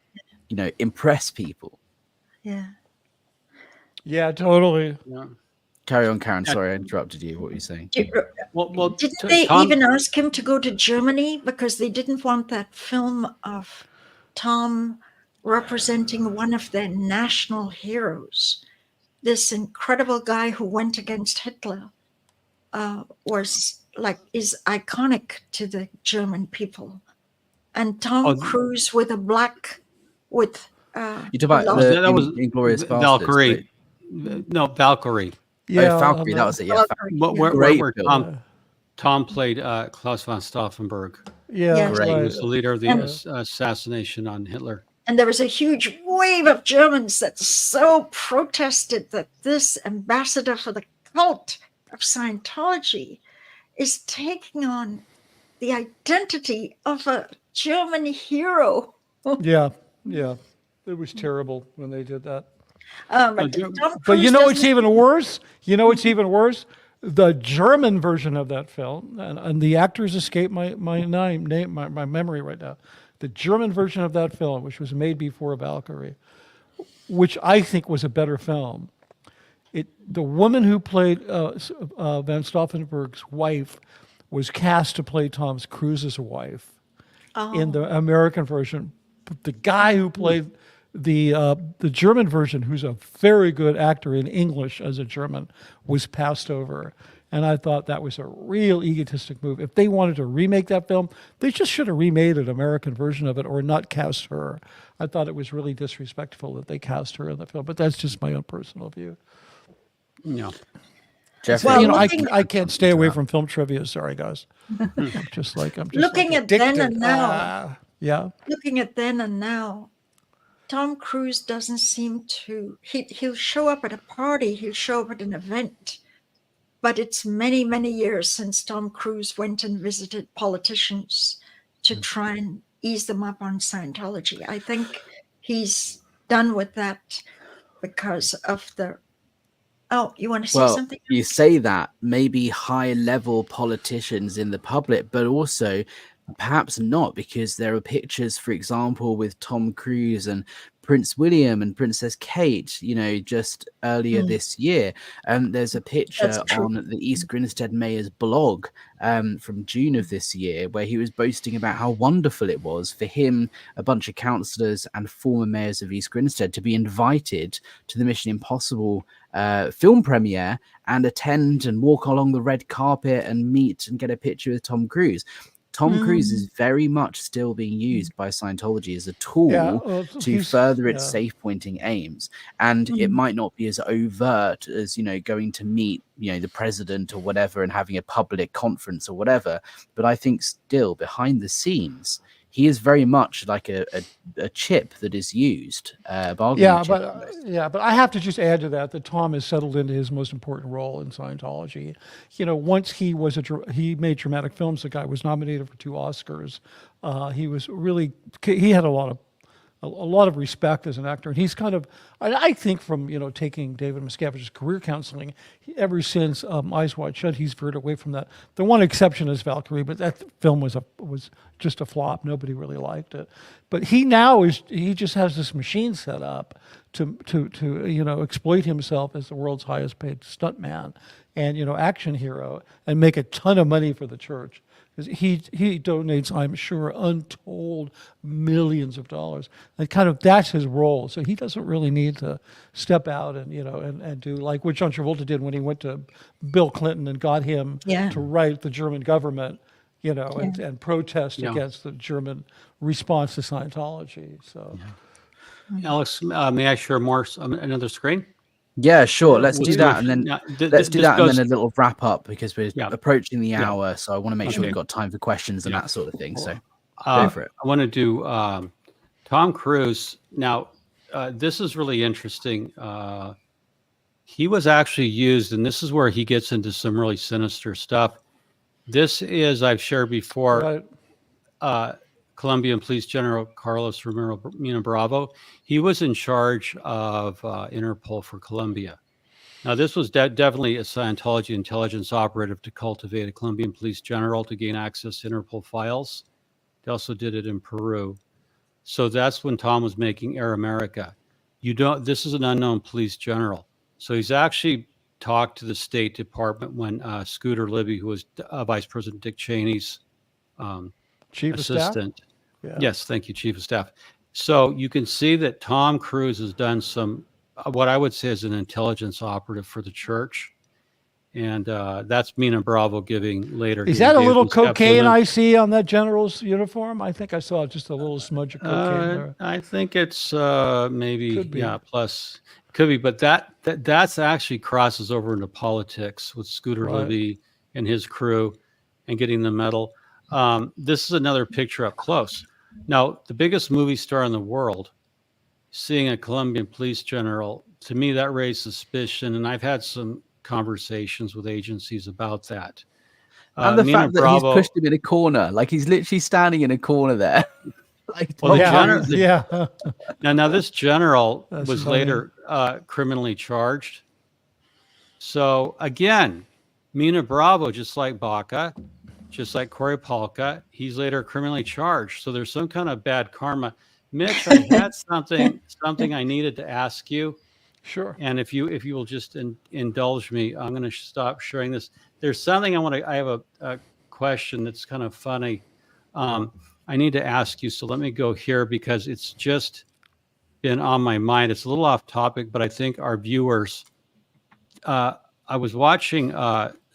impress people. Yeah, totally. Yeah. Carry on, Karen. Sorry, I interrupted you. What were you saying? Well, didn't they even ask him to go to Germany because they didn't want that film of Tom representing one of their national heroes? This incredible guy who went against Hitler is iconic to the German people. And Tom Cruise with you talk about that was Inglourious Valkyrie. Basterds, right? No, Valkyrie. Yeah, Valkyrie. That was it. Yeah, Where Tom played Klaus von Stauffenberg. Yeah, great. He was the leader of the assassination on Hitler. And there was a huge wave of Germans that so protested that this ambassador for the cult of Scientology is taking on the identity of a German hero. Yeah. It was terrible when they did that. But it's even worse? It's even worse? The German version of that film, and the actors escape my memory right now. The German version of that film, which was made before Valkyrie, which I think was a better film. The woman who played Van Stauffenberg's wife was cast to play Tom Cruise's wife in the American version. But the guy who played the German version, who's a very good actor in English as a German, was passed over. And I thought that was a real egotistic move. If they wanted to remake that film, they just should have remade an American version of it or not cast her. I thought it was really disrespectful that they cast her in the film, but that's just my own personal view. Yeah. Jeff, I can't stay away from film trivia. Sorry, guys. I'm just looking at then and now. Yeah. Looking at then and now, Tom Cruise doesn't seem to. He'll show up at a party. He'll show up at an event. But it's many, many years since Tom Cruise went and visited politicians to try and ease them up on Scientology. I think he's done with that because of the... Oh, you want to say something? You say that, maybe high-level politicians in the public, but also perhaps not, because there are pictures, for example, with Tom Cruise and Prince William and Princess Kate, just earlier this year. There's a picture on the East Grinstead Mayor's blog from June of this year where he was boasting about how wonderful it was for him, a bunch of councillors and former mayors of East Grinstead to be invited to the Mission Impossible film premiere and attend and walk along the red carpet and meet and get a picture with Tom Cruise. Tom Cruise is very much still being used by Scientology as a tool to further its safe-pointing aims. And it might not be as overt as, going to meet, the president or whatever and having a public conference or whatever. But I think still behind the scenes, he is very much like a chip that is used. But I have to just add to that Tom has settled into his most important role in Scientology. Once he made dramatic films. The guy was nominated for 2 Oscars. He had a lot of respect as an actor, and he's kind of, I think, from taking David Miscavige's career counseling, ever since Eyes Wide Shut, he's veered away from that. The one exception is Valkyrie, but that film was just a flop. Nobody really liked it. But he just has this machine set up to exploit himself as the world's highest paid stuntman and action hero and make a ton of money for the church. He donates, I'm sure, untold millions of dollars, and that's his role. So he doesn't really need to step out and and do like what John Travolta did when he went to Bill Clinton and got him to write the German government. and protest Yeah. against the German response to Scientology. So, Alex, may I share more another screen? Yeah, sure. Yeah, Let's do please. that, and then let's do that, and then a little wrap up because we're approaching the hour. So I want to make sure we've got time for questions and that sort of thing. So go for it. I want to do Tom Cruise. Now, this is really interesting. He was actually used, and this is where he gets into some really sinister stuff. This is, I've shared before, Colombian Police General Carlos Romero Mina Bravo. He was in charge of Interpol for Colombia. Now, this was definitely a Scientology intelligence operative to cultivate a Colombian police general to gain access to Interpol files. They also did it in Peru. So that's when Tom was making Air America. This is an unknown police general. So he's actually talked to the State Department when Scooter Libby, who was Vice President Dick Cheney's Chief assistant. of Staff? Yeah. Yes, thank you, Chief of Staff. So you can see that Tom Cruise has done some, what I would say is an intelligence operative for the church. And that's Mina Bravo giving later. Is that a little cocaine I see on that general's uniform? I think I saw just a little smudge of cocaine there. I think it's maybe, plus could be, but that's actually crosses over into politics with Scooter Libby and his crew and getting the medal. This is another picture up close. Now, the biggest movie star in the world, seeing a Colombian police general, to me, that raised suspicion. And I've had some conversations with agencies about that. And the fact that he's pushed him in a corner, like he's literally standing in a corner there. Now this general was later criminally charged. So again, Mina Bravo, just like Baca, just like Corey Polka, he's later criminally charged. So there's some kind of bad karma. Mitch, I had something I needed to ask you. Sure. And if you will just indulge me, I'm going to stop sharing this. There's something I have a question that's kind of funny. I need to ask you. So let me go here because it's just been on my mind. It's a little off topic, but I think our viewers, I was watching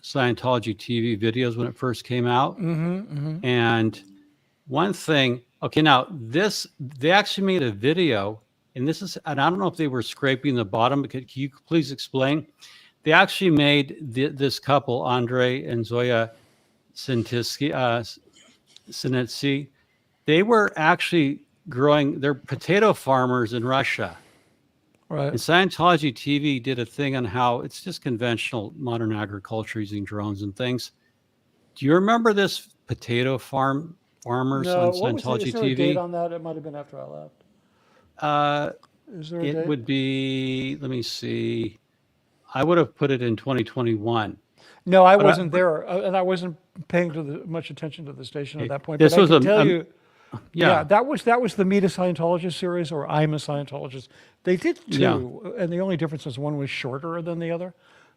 Scientology TV videos when it first came out. And one thing, now they actually made a video. And I don't know if they were scraping the bottom, but can you please explain? They actually made this couple, Andre and Zoya Sinitsky, they were actually they're potato farmers in Russia. Right. And Scientology TV did a thing on how it's just conventional modern agriculture using drones and things. Do you remember this potato farmers on Scientology is there TV? A date on that? It might have been after I left. Is there a date? It would be, let me see. I would have put it in 2021. No, I wasn't there, and I wasn't paying much attention to the station at that point. This was that was the Meet a Scientologist series, or I'm a Scientologist. They did two, and the only difference is one was shorter than the other.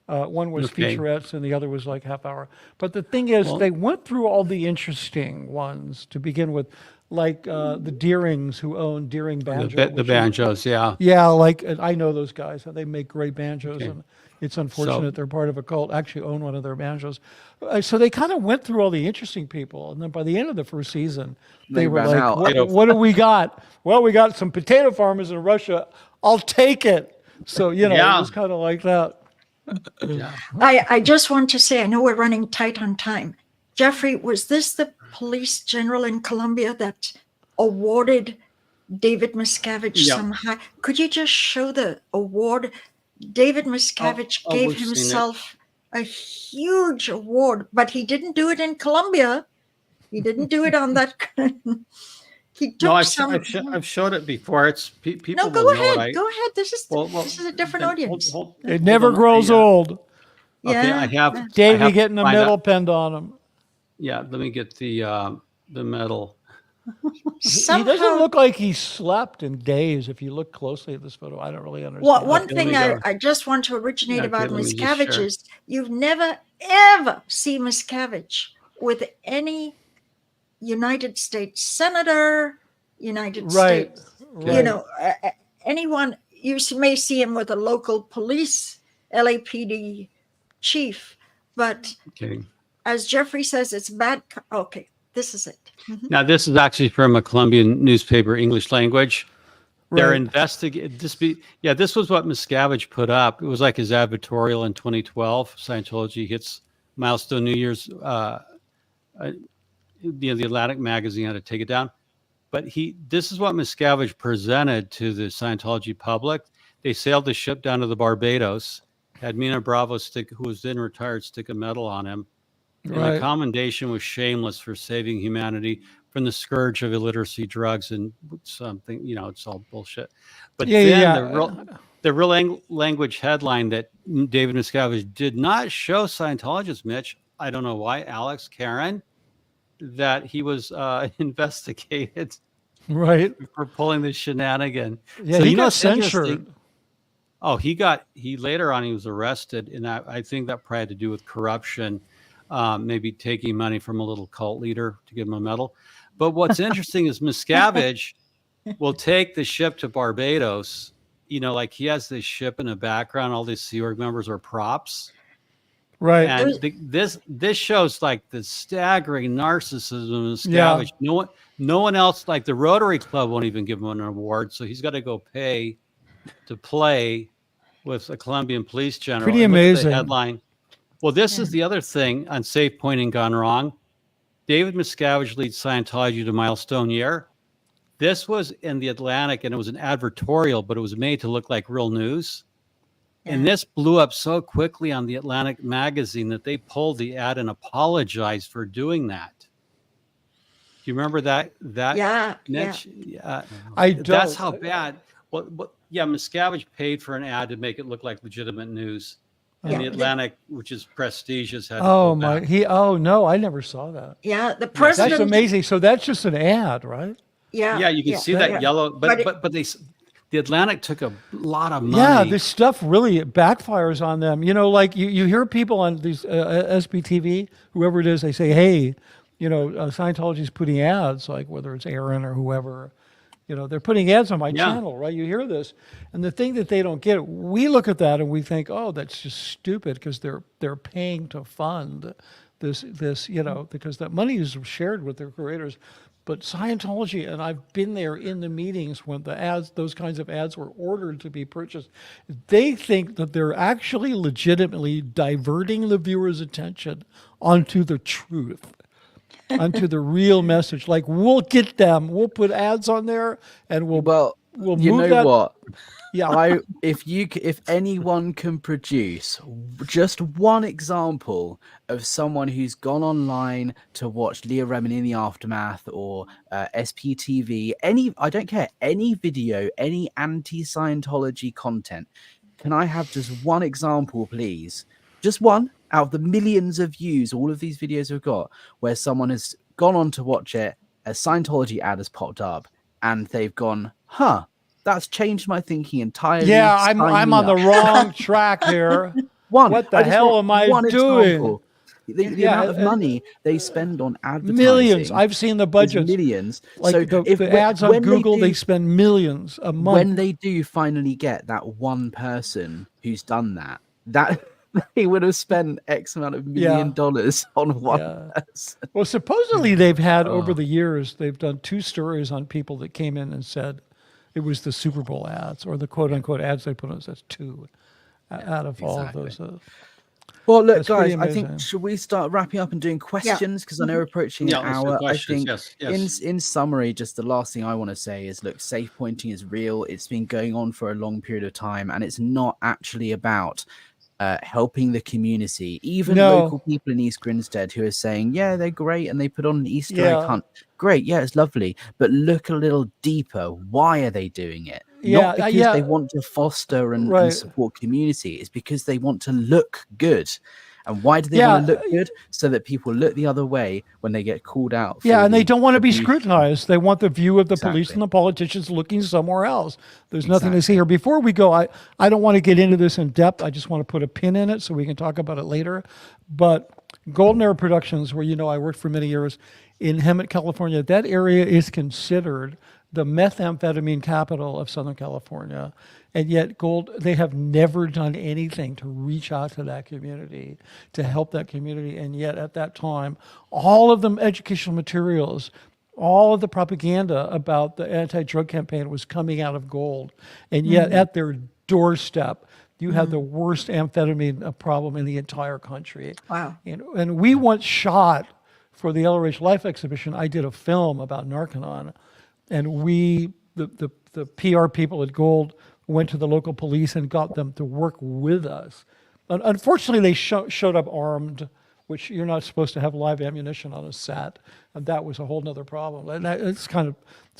One was featurettes, and the other was like half hour. But the thing is, they went through all the interesting ones to begin with, like the Deerings, who own Deering Banjo. The banjos, yeah. Yeah, I know those guys. They make great banjos, and it's unfortunate they're part of a cult. Actually own one of their banjos. So they kind of went through all the interesting people, and then by the end of the first season, they were like, what do we got? Well, we got some potato farmers in Russia. I'll take it. So, it was kind of like that. I just want to say, I know we're running tight on time. Jeffrey, was this the police general in Colombia that awarded David Miscavige some high? Could you just show the award? David Miscavige gave himself a huge award, but he didn't do it in Colombia. He didn't do it on that. He took I've showed it before. It's people. No, go ahead. Go ahead. This is a different audience. It never grows old. Okay, Yeah. Davey getting a medal pinned on him. Yeah, let me get the medal. He doesn't look like he slept in days. If you look closely at this photo, I don't really understand. Well, one thing I just want to originate about Miscavige is you've never, ever seen Miscavige with any United States senator, United States, anyone. You may see him with a local police, LAPD chief, but as Jeffrey says, it's bad. Okay, this is it. Now, this is actually from a Colombian newspaper, English language. They're Right. investigating. This was what Miscavige put up. It was like his advertorial in 2012. Scientology hits milestone New Year's. The Atlantic magazine had to take it down. But this is what Miscavige presented to the Scientology public. They sailed the ship down to the Barbados, had Mina Bravo who was then retired, stick a medal on him. And the commendation was shameless for saving humanity from the scourge of illiteracy, drugs, and something, it's all bullshit. But the real language headline that David Miscavige did not show Scientologists, Mitch, I don't know why, Alex, Karen, that he was investigated for pulling the shenanigan. Yeah, so he got censored. Oh, he later on, he was arrested, and I think that probably had to do with corruption, maybe taking money from a little cult leader to give him a medal. But what's interesting is Miscavige will take the ship to Barbados. Like he has this ship in the background, all these Sea Org members are props. Right. And this shows like the staggering narcissism of Miscavige. Yeah. No one else, like the Rotary Club, won't even give him an award. So he's got to go pay to play with a Colombian police general. Pretty amazing. The headline. Well, this is the other thing on Safe Pointing Gone Wrong. David Miscavige leads Scientology to milestone year. This was in the Atlantic, and it was an advertorial, but it was made to look like real news. Yeah. And this blew up so quickly on the Atlantic magazine that they pulled the ad and apologized for doing that. Do you remember that? Yeah. Mitch? Yeah. I don't. That's how bad. Well, Miscavige paid for an ad to make it look like legitimate news. And the Atlantic, which is prestigious, had no, I never saw that. Yeah, the president. That's amazing. So that's just an ad, right? Yeah. Yeah, you can see that yellow, but the Atlantic took a lot of money. Yeah, this stuff really backfires on them. Like you hear people on these SBTV, whoever it is, they say, hey, Scientology's putting ads, like whether it's Aaron or whoever, they're putting ads on my channel, right? You hear this. And the thing that they don't get, we look at that and we think, oh, that's just stupid because they're paying to fund this, because that money is shared with their creators. But Scientology, and I've been there in the meetings when those kinds of ads were ordered to be purchased, they think that they're actually legitimately diverting the viewer's attention onto the truth, onto the real message. Like, we'll get them, we'll put ads on there, and we'll move you know that. What? Yeah. If anyone can produce just one example of someone who's gone online to watch Leah Remini in the Aftermath or SPTV, I don't care, any video, any anti-Scientology content, can I have just one example, please? Just one out of the millions of views all of these videos have got, where someone has gone on to watch it, a Scientology ad has popped up, and they've gone, that's changed my thinking entirely. Yeah, I'm on the wrong track here. What the hell am I doing? The amount of money they spend on advertising. Millions. I've seen the budgets. Millions. Like so the ads on Google, they spend millions a month. When they do finally get that one person who's done that they would have spent X amount of $1 million on one person. Well, supposedly they've had over the years, they've done 2 stories on people that came in and said it was the Super Bowl ads or the quote unquote ads they put on. That's 2 out of all of those. Well, look, guys, I think should we start wrapping up and doing questions? Because I know we're approaching an hour. I think in summary, just the last thing I want to say is, look, safe pointing is real. It's been going on for a long period of time, and it's not actually about helping the community. Even local people in East Grinstead who are saying, yeah, they're great and they put on an Easter egg hunt. Great, yeah, it's lovely. But look a little deeper. Why are they doing it? Not because they want to foster and support community. It's because they want to look good. And why do they want to look good? So that people look the other way when they get called out. And they don't want to be scrutinized. They want the view of the police and the politicians looking somewhere else. There's nothing to see here. Before we go, I don't want to get into this in depth. I just want to put a pin in it so we can talk about it later. But Golden Era Productions, where I worked for many years in Hemet, California, that area is considered the methamphetamine capital of Southern California. And yet Gold, they have never done anything to reach out to that community, to help that community. And yet at that time, all of the educational materials, all of the propaganda about the anti-drug campaign was coming out of Gold. And yet at their doorstep, you have the worst amphetamine problem in the entire country. Wow. And we once shot for the LRH Life exhibition. I did a film about Narconon, and we, the PR people at Gold, went to the local police and got them to work with us. Unfortunately, they showed up armed, which you're not supposed to have live ammunition on a set, and that was a whole nother problem. And it's kind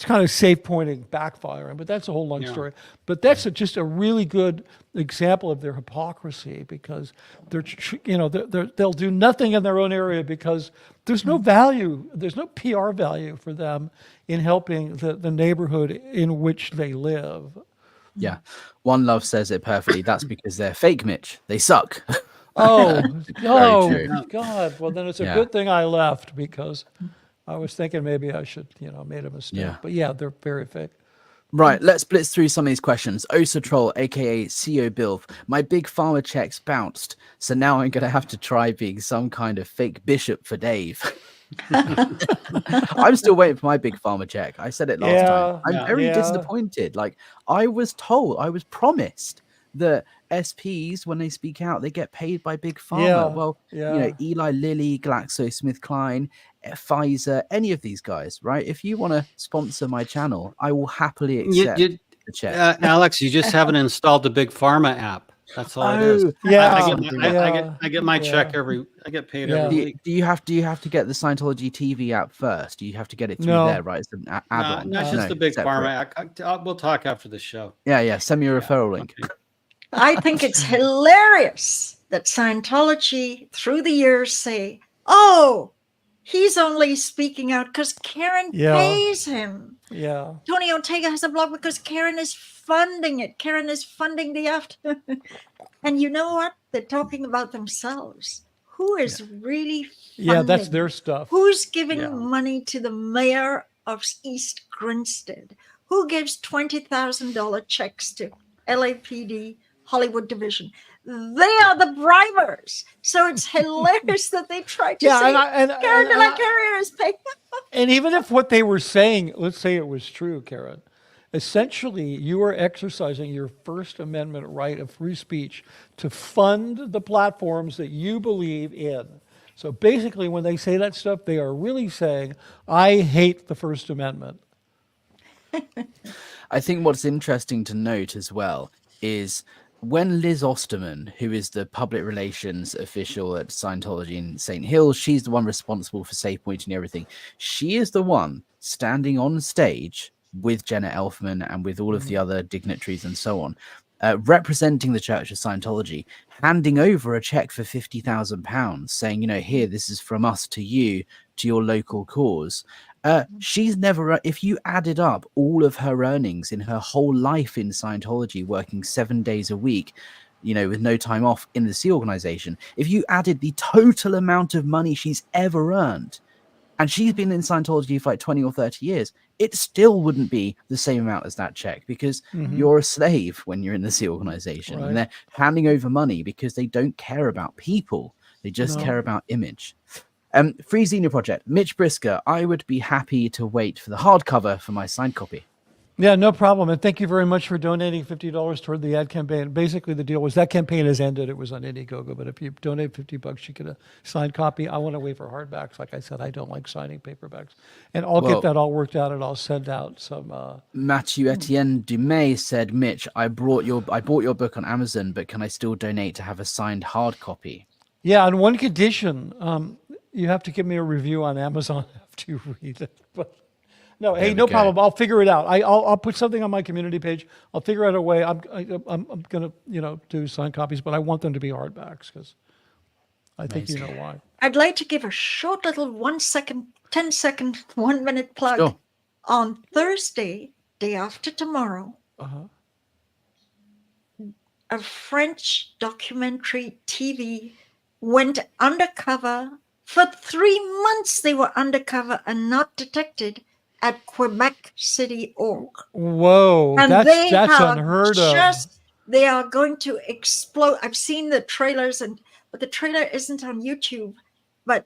of safe pointing backfiring, but that's a whole long story. But that's just a really good example of their hypocrisy, because they'll do nothing in their own area because there's no value, there's no PR value for them in helping the neighborhood in which they live. Yeah. One Love says it perfectly. That's because they're fake, Mitch. They suck. Oh, true. God. Well, then it's a good thing I left, because I was thinking maybe I should, made a mistake. Yeah. But yeah, they're very fake. Right, let's blitz through some of these questions. Osa Troll, aka CEO Bilf, my big pharma checks bounced, so now I'm going to have to try being some kind of fake bishop for Dave. I'm still waiting for my big pharma check. I said it last time. I'm very disappointed. Like, I was promised that SPs, when they speak out, they get paid by big pharma. Eli Lilly, GlaxoSmithKline, Pfizer, any of these guys, right? If you want to sponsor my channel, I will happily accept the check. Alex, you just haven't installed the Big Pharma app. That's all it is. I get my check I get paid every week. Do you have to get the Scientology TV app first? Do you have to get it through there, right? It's an add-on. Not just the Big Pharma app. We'll talk after the show. Yeah. Send me a referral link. Okay. I think it's hilarious that Scientology through the years say, oh, he's only speaking out because Karen pays him. Yeah. Tony Ortega has a blog because Karen is funding it. Karen is funding the after. And you know what? They're talking about themselves. Who is really funding? Yeah, that's their stuff. Who's giving money to the mayor of East Grinstead? Who gives $20,000 checks to LAPD Hollywood Division? They are the bribers. So it's hilarious that they try to say Karen de la Carriere is paying. And even if what they were saying, let's say it was true, Karen, essentially you are exercising your First Amendment right of free speech to fund the platforms that you believe in. So basically when they say that stuff, they are really saying, I hate the First Amendment. I think what's interesting to note as well is when Liz Osterman, who is the public relations official at Scientology in St. Hills, she's the one responsible for safe pointing everything. She is the one standing on stage with Jenna Elfman and with all of the other dignitaries and so on, representing the Church of Scientology, handing over a check for £50,000, saying, here, this is from us to you, to your local cause. She's never, if you added up all of her earnings in her whole life in Scientology, working 7 days a week, with no time off in the Sea organization, if you added the total amount of money she's ever earned, and she's been in Scientology for like 20 or 30 years, it still wouldn't be the same amount as that check, because you're a slave when you're in the Sea organization. Right. And they're handing over money because they don't care about people. They just care about image. Free Xenia Project, Mitch Brisker, I would be happy to wait for the hardcover for my signed copy. Yeah, no problem. And thank you very much for donating $50 toward the ad campaign. Basically, the deal was that campaign has ended. It was on Indiegogo, but if you donate $50, you get a signed copy. I want to wait for hardbacks. Like I said, I don't like signing paperbacks. And I'll get that all worked out, and I'll send out some. Matthew Etienne Dumais said, Mitch, I bought your book on Amazon, but can I still donate to have a signed hard copy? Yeah, on one condition. You have to give me a review on Amazon after you read it. But no, hey, no problem. I'll figure it out. I'll put something on my community page. I'll figure out a way. I'm gonna do signed copies, but I want them to be hardbacks because I think you know why. I'd like to give a short little 1 second, 10 second, 1 minute plug. Sure. On Thursday, day after tomorrow, a French documentary TV went undercover. For 3 months, they were undercover and not detected. at Quebec City Org. Whoa, And that's unheard of. They are going to explode. I've seen the trailers, but the trailer isn't on YouTube. But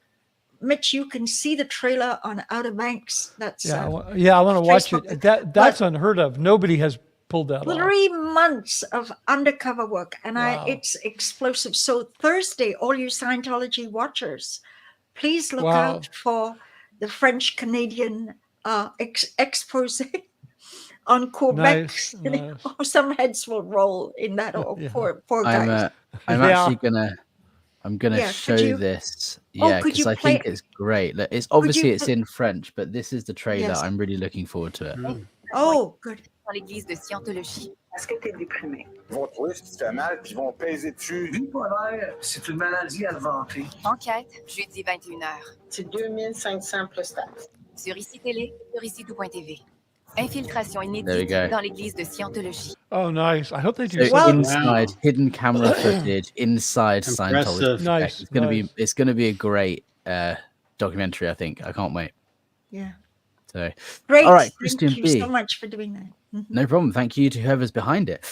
Mitch, you can see the trailer on Outer Banks. That's I want to watch it. That's unheard of. Nobody has pulled that off. 3 months of undercover work, and it's explosive. So Thursday, all you Scientology watchers, please look out for the French Canadian expose on Quebec. Nice. Some heads will roll in that. Poor guys. I'm gonna show this. Yeah, because I think it's great. It's obviously it's in French, but this is the trailer. Yes. I'm really looking forward to it. Oh, good. Dans l'église de Scientologie. Est-ce que tu es déprimé? Ils vont trouver ce qui te fait mal, puis ils vont peser dessus. C'est une maladie inventée. Enquête, jeudi 21h. C'est 2500 plus taxes. Sur ICI Télé, sur ICI.tv. Infiltration inédite dans l'église de Scientologie. Oh, nice. I hope they do inside hidden camera footage inside Scientology. Nice. It's gonna be a great documentary. I think. I can't wait. Yeah. So great. All right, Christian B. Thank you so much for doing that. No problem. Thank you to whoever's behind it.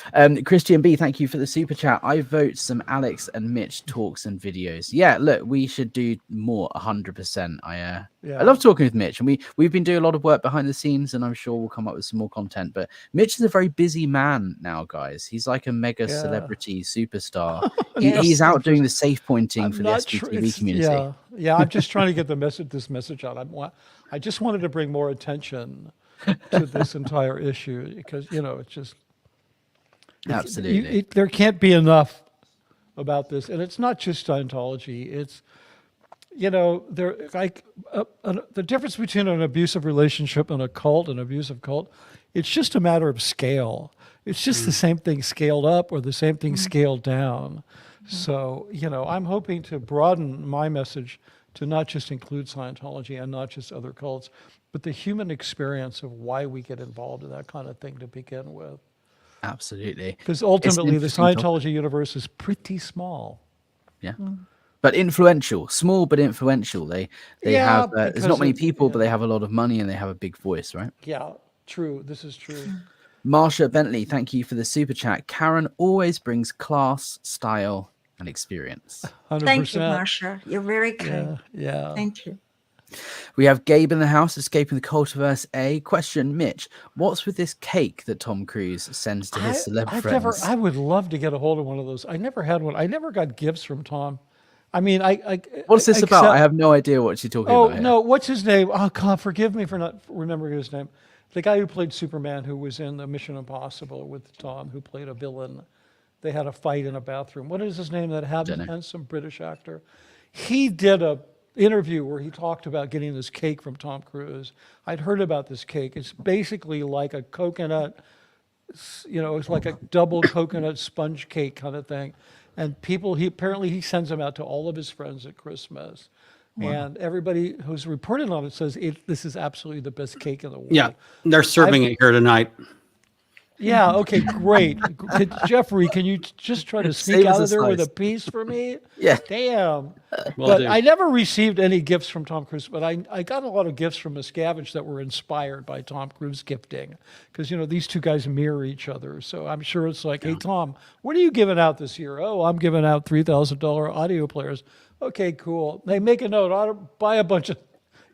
Christian B, thank you for the super chat. I vote some Alex and Mitch talks and videos. Yeah, look, we should do more. 100%. I love talking with Mitch, and we've been doing a lot of work behind the scenes, and I'm sure we'll come up with some more content. But Mitch is a very busy man now, guys. He's like a mega celebrity superstar. He's out doing the safe pointing for the SBTV community. Yeah. I'm just trying to get this message out. I just wanted to bring more attention to this entire issue because it's just absolutely there can't be enough about this, and it's not just Scientology. It's there like the difference between an abusive relationship and a cult, an abusive cult. It's just a matter of scale. It's just the same thing scaled up or the same thing scaled down. So I'm hoping to broaden my message to not just include Scientology and not just other cults, but the human experience of why we get involved in that kind of thing to begin with. Absolutely. Because ultimately the Scientology universe is pretty small. Yeah. But influential. Small but influential. They have there's not many people, but they have a lot of money and they have a big voice, right? Yeah, true. This is true. Marsha Bentley, thank you for the super chat. Karen always brings class, style, and experience. 100%. Thank you, Marsha. You're very kind. Yeah. Thank you. We have Gabe in the house, escaping the cultiverse. Question, Mitch, what's with this cake that Tom Cruise sends to his celeb friends? I would love to get a hold of one of those. I never had one. I never got gifts from Tom. I mean, what's this about? I have no idea what you're talking about. Oh, no, what's his name? Oh, God, forgive me for not remembering his name. The guy who played Superman, who was in the Mission Impossible with Tom, who played a villain. They had a fight in a bathroom. What is his name? That handsome British actor. He did a interview where he talked about getting this cake from Tom Cruise. I'd heard about this cake. It's basically like a coconut, it's like a double coconut sponge cake kind of thing. And he sends them out to all of his friends at Christmas. Wow. And everybody who's reported on it says this is absolutely the best cake in the world. Yeah, they're serving it here tonight. Yeah, okay, great. Jeffrey, can you just try to sneak out of there with a piece for me? Yeah. Damn. But I never received any gifts from Tom Cruise, but I got a lot of gifts from Miscavige that were inspired by Tom Cruise gifting. Because, these two guys mirror each other. So I'm sure it's like, hey, Tom, what are you giving out this year? Oh, I'm giving out $3,000 audio players. Okay, cool. They make a note. I ought to buy a bunch of,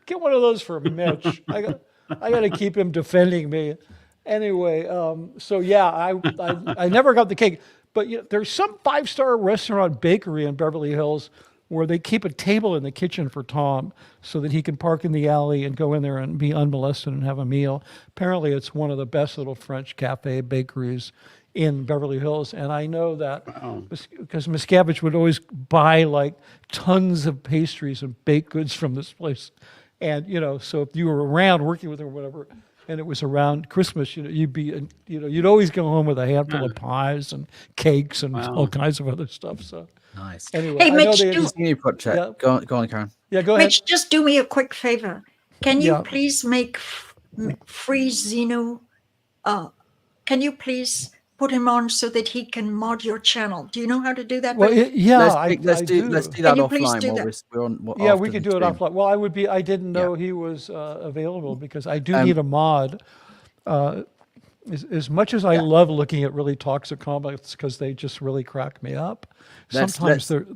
get one of those for Mitch. I got to keep him defending me. Anyway, I never got the cake, but there's some 5-star restaurant bakery in Beverly Hills where they keep a table in the kitchen for Tom so that he can park in the alley and go in there and be unmolested and have a meal. Apparently, it's one of the best little French cafe bakeries in Beverly Hills, and I know that because Miscavige would always buy like tons of pastries and baked goods from this place, and so if you were around working with her or whatever. And it was around Christmas, you'd always go home with a handful of pies and cakes and all kinds of other stuff. So nice. Anyway, hey, Mitch, go on, Karen. Yeah, go ahead. Mitch, just do me a quick favor. Can you please make free Xeno? Can you please put him on so that he can mod your channel? Do you know how to do that? Well, yeah, let's do that you please offline do while that? we're on. yeah, after we could the do it stream. offline. Well, I didn't know he was available because I do need a mod. As much as I love looking at really toxic comments because they just really crack me up, sometimes they're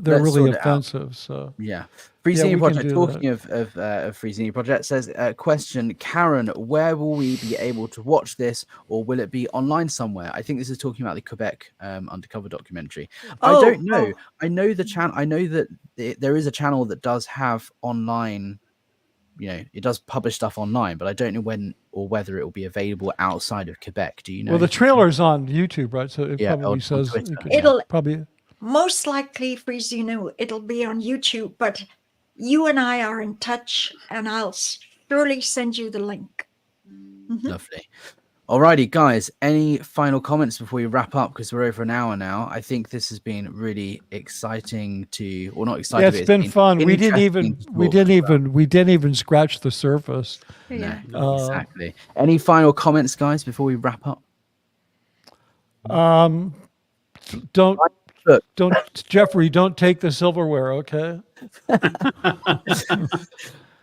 really offensive. So yeah, Free Senior we can Project. do Talking of Free Senior Project, says question, Karen, where will we be able to watch this, or will it be online somewhere? I think this is talking about the Quebec undercover documentary. I don't know. I know the channel. I know that there is a channel that does have online. You know, it does publish stuff online, but I don't know when or whether it will be available outside of Quebec. Do you know? well, the trailer's on YouTube, right? So it probably on says Twitter, It'll probably. most likely, Frizzino, it'll be on YouTube, but you and I are in touch, and I'll surely send you the link. Lovely. Alrighty, guys, any final comments before we wrap up? Because we're over an hour now. I think this has been really exciting not exciting. Yeah, it's been fun. We didn't even scratch the surface. Yeah. No, exactly. Any final comments, guys, before we wrap up? Don't Jeffrey, don't take the silverware, okay?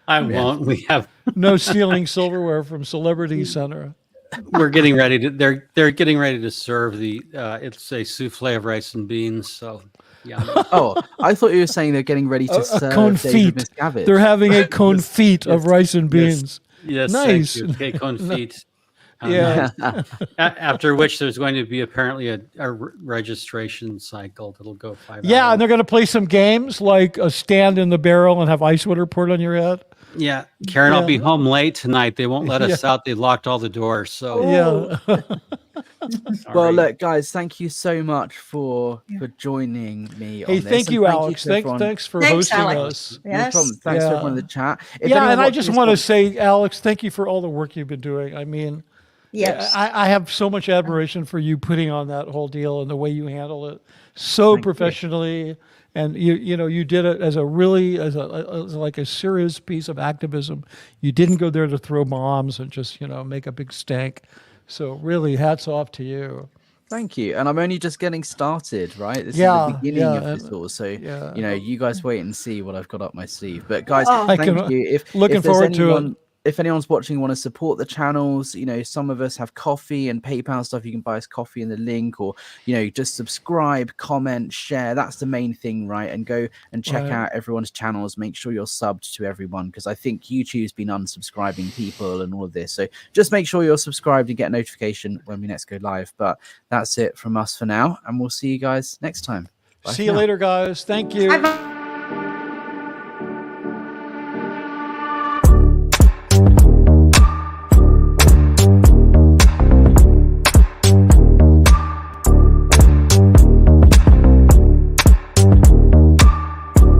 I won't. We have no stealing silverware from Celebrity Center. We're getting ready to. They're getting ready to serve the. It's a souffle of rice and beans. So, yeah. Oh, I thought you were saying they're getting ready to serve confit. They're having a confit of rice and beans. Yes, nice. Thank you. Okay, confit. Yeah. After which there's going to be apparently a registration cycle that'll go 5 hours. Yeah, and they're going to play some games like a stand in the barrel and have ice water poured on your head. Yeah, Karen, I'll be home late tonight. They won't let us out. They locked all the doors. So Well, look, guys, thank you so much for joining me. Hey, on this. Thank you, Alex. Thanks for hosting us. Yes. No problem. Thanks for everyone in the chat. And I just want to say, Alex, thank you for all the work you've been doing. I mean, yes, I have so much admiration for you putting on that whole deal and the way you handle it so professionally. And you did it as like a serious piece of activism. You didn't go there to throw bombs and just make a big stank. So really, hats off to you. Thank you. And I'm only just getting started, right? This is the beginning of this all. So you guys wait and see what I've got up my sleeve. But guys, thank you. Looking forward to it. If anyone's watching, want to support the channels, some of us have coffee and PayPal stuff. You can buy us coffee in the link, or just subscribe, comment, share. That's the main thing, right? And go and check out everyone's channels. Make sure you're subbed to everyone, because I think YouTube's been unsubscribing people and all of this. So just make sure you're subscribed and get a notification when we next go live. But that's it from us for now, and we'll see you guys next time. Bye. See you later, guys. Thank you. Bye-bye.